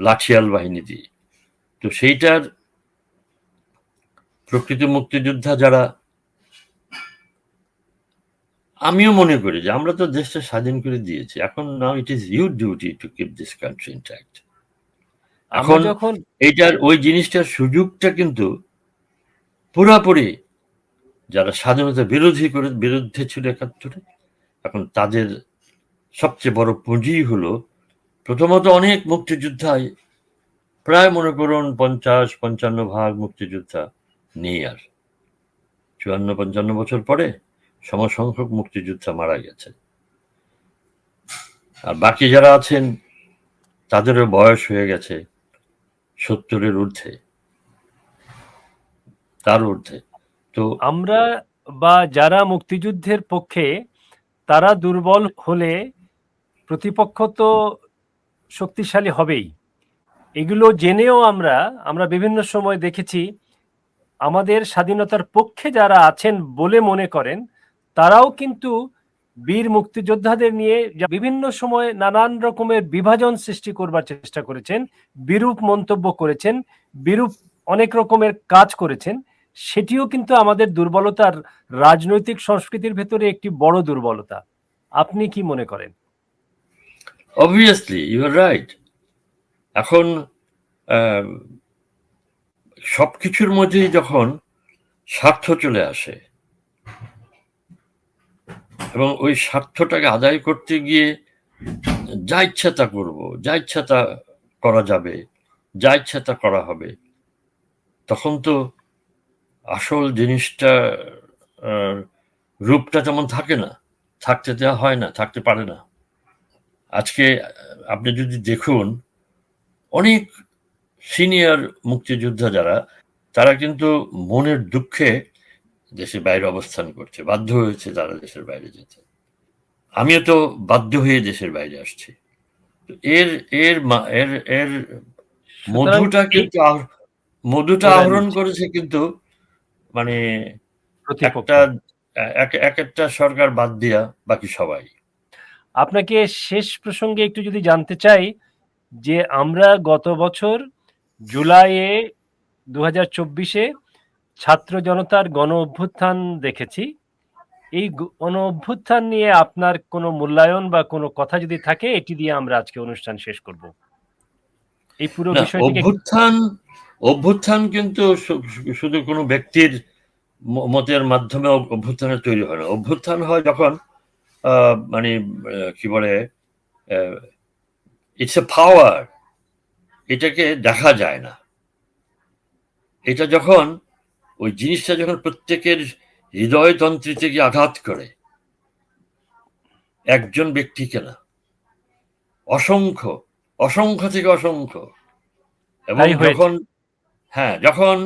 লাঠিয়াল বাহিনী দিয়ে। তো সেইটার প্রকৃত মুক্তিযোদ্ধা যারা, আমিও মনে করি যে আমরা তো দেশটা স্বাধীন করে দিয়েছি, এখন now it is your duty to keep this country intact. এখন যখন এইটার ওই জিনিসটার সুযোগটা কিন্তু পুরাপুরি যারা স্বাধীনতা বিরুদ্ধে ছিল ৭১-এ, এখন তাদের সবচেয়ে বড় পুঁজি হলো, প্রথমত অনেক মুক্তিযোদ্ধাই, প্রায় মনে করুন ৫০-৫৫ ভাগ মুক্তিযোদ্ধা নেই আর। ৫৪-৫৫ বছর পরে সমসংখ্যক মুক্তিযোদ্ধা মারা গেছে, আর বাকি যারা আছেন তাদেরও বয়স হয়ে গেছে ৭০-এর ঊর্ধ্বে, তার ঊর্ধ্বে। তো আমরা বা যারা মুক্তিযুদ্ধের পক্ষে, তারা দুর্বল হলে প্রতিপক্ষ তো শক্তিশালী হবেই। এগুলো জেনেও আমরা বিভিন্ন সময় দেখেছি আমাদের স্বাধীনতার পক্ষে যারা আছেন বলে মনে করেন, তারাও কিন্তু বীর মুক্তিযোদ্ধাদের নিয়ে বিভিন্ন সময় নানান রকমের বিভাজন সৃষ্টি করবার চেষ্টা করেছেন, বিরূপ মন্তব্য করেছেন, বিরূপ অনেক রকমের কাজ করেছেন। সেটিও কিন্তু আমাদের দুর্বলতার, রাজনৈতিক সংস্কৃতির ভেতরে একটি বড় দুর্বলতা। আপনি কি মনে করেন? Obviously you are right. এখন সবকিছুর মধ্যেই যখন স্বার্থ চলে আসে এবং ওই স্বার্থটাকে আদায় করতে গিয়ে যা ইচ্ছা তা করবো, যা ইচ্ছা তা করা যাবে, যা ইচ্ছা তা করা হবে, তখন তো আসল জিনিসটা রূপটা তেমন থাকে না, থাকতে দেওয়া হয় না, থাকতে পারে না। আজকে আপনি যদি দেখুন, অনেক সিনিয়র মুক্তিযোদ্ধা যারা, তারা কিন্তু মনের দুঃখে দেশের বাইরে অবস্থান করছে, বাধ্য হয়েছে তারা দেশের বাইরে যেতে। আমিও তো বাধ্য হয়ে দেশের বাইরে আসছি। এর এর এর এর মধুটা কিন্তু মধুটা আহরণ করেছে কিন্তু, মানে একটা সরকার বাদ দিয়া বাকি সবাই। আপনাকে শেষ প্রসঙ্গে একটু যদি জানতে চাই যে আমরা গত বছর জুলাইয়ে ২০২৪-এ ছাত্র জনতার গণ অভ্যুত্থান দেখেছি। এই গণ অভ্যুত্থান নিয়ে আপনার কোনো মূল্যায়ন বা কোনো কথা যদি থাকে, এটি দিয়ে আমরা আজকে অনুষ্ঠান শেষ করব। এই পুরো বিষয়টিকে, অভ্যুত্থান কিন্তু শুধু কোনো ব্যক্তির মতের মাধ্যমে অভ্যুত্থানের তৈরি হয় না। অভ্যুত্থান হয় যখন মানে কি বলে, ইটস এ পাওয়ার, এটাকে দেখা যায় না। এটা যখন ওই জিনিসটা যখন প্রত্যেকের হৃদয়তন্ত্রীতে গিয়ে আঘাত করে, একজন ব্যক্তিকে না, অসংখ্য অসংখ্য থেকে অসংখ্য, এবং যখন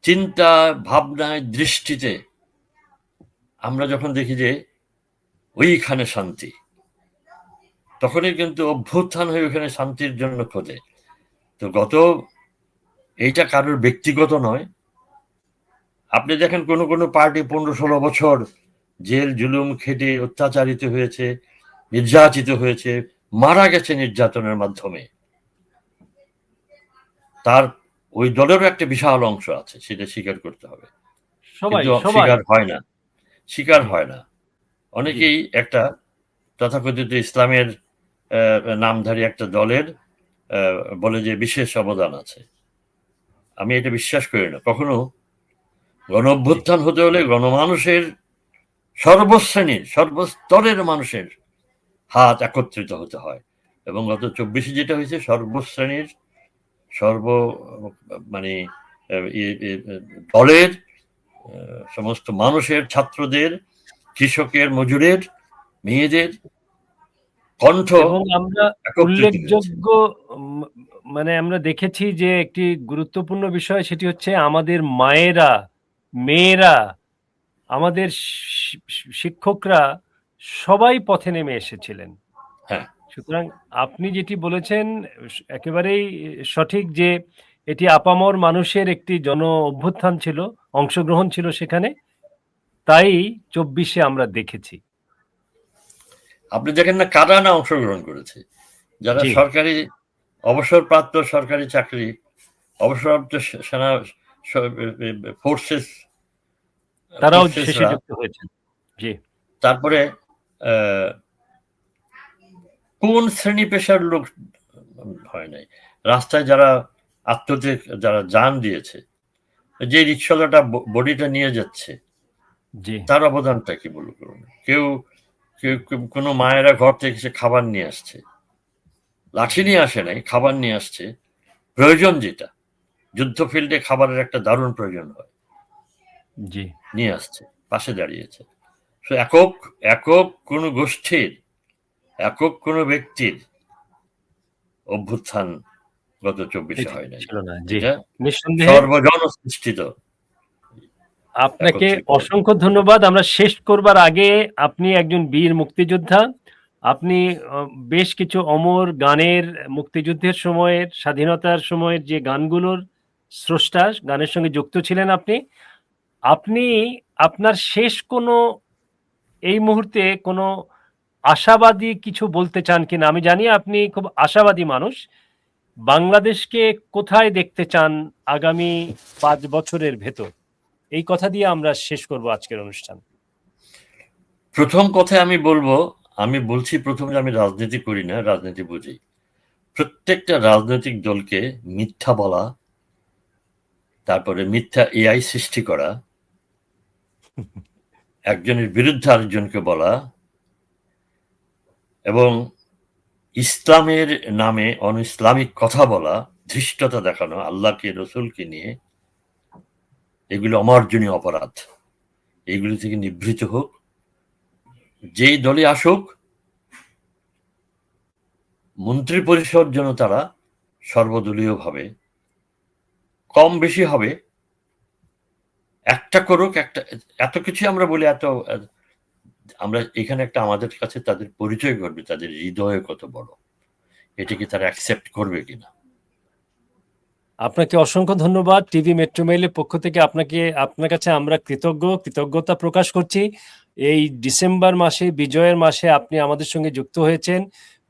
চিন্তা ভাবনায় দৃষ্টিতে আমরা যখন দেখি যে ওইখানে শান্তি, তখনই কিন্তু অভ্যুত্থান হয়ে ওখানে শান্তির জন্য খোঁজে। তো এইটা কারোর ব্যক্তিগত নয়। আপনি দেখেন কোনো কোনো পার্টি 15-16 বছর জেল জুলুম খেটে অত্যাচারিত হয়েছে, নির্যাতিত হয়েছে, মারা গেছে নির্যাতনের মাধ্যমে। তার ওই দলেরও একটা বিশাল অংশ আছে, সেটা স্বীকার করতে হবে, কিন্তু স্বীকার হয় না। অনেকেই একটা তথাকথিত ইসলামের নামধারী একটা দলের বলে যে বিশেষ অবদান আছে। আমি এটা বিশ্বাস করি না। কখনো গণ অভ্যুত্থান হতে হলে গণমানুষের সর্বশ্রেণীর সর্বস্তরের মানুষের হাত একত্রিত হতে হয়, এবং গত 24-এ যেটা হয়েছে, সর্বশ্রেণীর মানে দলের সমস্ত মানুষের, ছাত্রদের, কৃষকের, মজুরের, মেয়েদের, কণ্ঠ এবং আমরা একত্রিত হয়েছে। উল্লেখযোগ্য উম, মানে আমরা দেখেছি যে একটি গুরুত্বপূর্ণ বিষয়, সেটি হচ্ছে আমাদের মায়েরা, মেয়েরা, আমাদের শিক্ষকরা সবাই পথে নেমে এসেছিলেন। হ্যাঁ, সুতরাং আপনি যেটি বলেছেন একেবারেই সঠিক, যে এটি আপামর মানুষের একটি জন অভ্যুত্থান ছিল, অংশগ্রহণ ছিল সেখানে, তাই 24-এ আমরা দেখেছি। আপনি দেখেন না কারা না অংশগ্রহণ করেছে, যারা জি, সরকারি অবসরপ্রাপ্ত সরকারি চাকরি, অবসরপ্রাপ্ত সেনা ফোর্সেস তারাও শেষে ফোর্সেসরা, যুক্ত হয়েছেন। জি, তারপরে আহ, কোন শ্রেণী পেশার লোক হয় নাই, রাস্তায় যারা আত্মহত্যা, যারা জান দিয়েছে, যে রিক্সাওয়ালাটা বডিটা নিয়ে যাচ্ছে, জি, তার অবদানটা কি বলবো? কেউ কোনো মায়েরা ঘর থেকে এসে খাবার নিয়ে আসছে, লাঠি নিয়ে আসে নাই, খাবার নিয়ে আসছে, প্রয়োজন যেটা যুদ্ধ ফিল্ডে খাবারের একটা দারুণ প্রয়োজন হয়, জি, নিয়ে আসছে, পাশে দাঁড়িয়েছে। তো একক একক কোনো গোষ্ঠীর, একক কোনো ব্যক্তির অভ্যুত্থান গত 24-এ হয় নাই, ছিল না। জি, এটা নিঃসন্দেহে সর্বজন সৃষ্টিত আপনাকে একত্রিত। অসংখ্য ধন্যবাদ। আমরা শেষ করবার আগে, আপনি একজন বীর মুক্তিযোদ্ধা, আপনি বেশ কিছু অমর গানের, মুক্তিযুদ্ধের সময়ের, স্বাধীনতার সময়ের যে গানগুলোর স্রষ্টা, গানের সঙ্গে যুক্ত ছিলেন আপনি। আপনি আপনার শেষ কোনো, এই মুহূর্তে কোনো আশাবাদী কিছু বলতে চান কিনা? আমি জানি আপনি খুব আশাবাদী মানুষ। বাংলাদেশকে কোথায় দেখতে চান আগামী 5 বছরের ভেতর? এই কথা দিয়ে আমরা শেষ করব আজকের অনুষ্ঠান। প্রথম কথায় আমি বলবো, আমি বলছি প্রথমে যে আমি রাজনীতি করি না, রাজনীতি বুঝি। প্রত্যেকটা রাজনৈতিক দলকে মিথ্যা বলা, তারপরে মিথ্যা এআই সৃষ্টি করা, একজনের বিরুদ্ধে আরেকজনকে বলা, এবং ইসলামের নামে অনইসলামিক কথা বলা, ধৃষ্টতা দেখানো আল্লাহকে, রসুলকে নিয়ে, এগুলো অমার্জনীয় অপরাধ। এগুলি থেকে নিবৃত্ত হোক। যেই দলে আসুক, মন্ত্রী পরিষদ যেন তারা সর্বদলীয়ভাবে, কম বেশি হবে, একটা করুক, একটা, এত কিছু আমরা বলি, আমরা এখানে একটা আমাদের কাছে তাদের পরিচয় করবে, তাদের হৃদয় কত বড়, এটাকে তারা অ্যাকসেপ্ট করবে কিনা। আপনাকে অসংখ্য ধন্যবাদ। টিভি মেট্রো মেইলের পক্ষ থেকে আপনার কাছে আমরা কৃতজ্ঞতা প্রকাশ করছি। এই ডিসেম্বর মাসে, বিজয়ের মাসে আপনি আমাদের সঙ্গে যুক্ত হয়েছেন,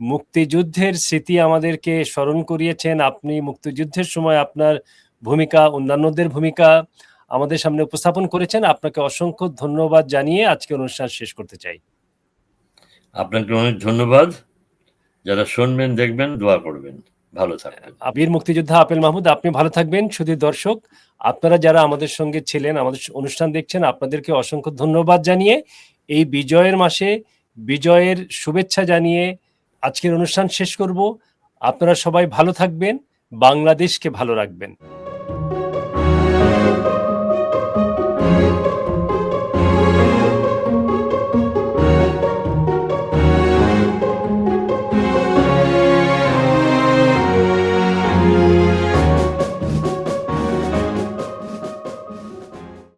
মুক্তিযুদ্ধের স্মৃতি আমাদেরকে স্মরণ করিয়েছেন। আপনি মুক্তিযুদ্ধের সময় আপনার ভূমিকা, অন্যান্যদের ভূমিকা আমাদের সামনে উপস্থাপন করেছেন। আপনাকে অসংখ্য ধন্যবাদ জানিয়ে আজকে অনুষ্ঠান শেষ করতে চাই। আপনাকে অনেক ধন্যবাদ। যারা শুনবেন, দেখবেন, দোয়া করবেন। ভালো থাকবেন। বীর মুক্তিযোদ্ধা আপেল মাহমুদ, আপনি ভালো থাকবেন। শুধু দর্শক, আপনারা যারা আমাদের সঙ্গে ছিলেন, আমাদের অনুষ্ঠান দেখছেন, আপনাদেরকে অসংখ্য ধন্যবাদ জানিয়ে, এই বিজয়ের মাসে বিজয়ের শুভেচ্ছা জানিয়ে আজকের অনুষ্ঠান শেষ করব। আপনারা সবাই ভালো থাকবেন, বাংলাদেশকে ভালো রাখবেন।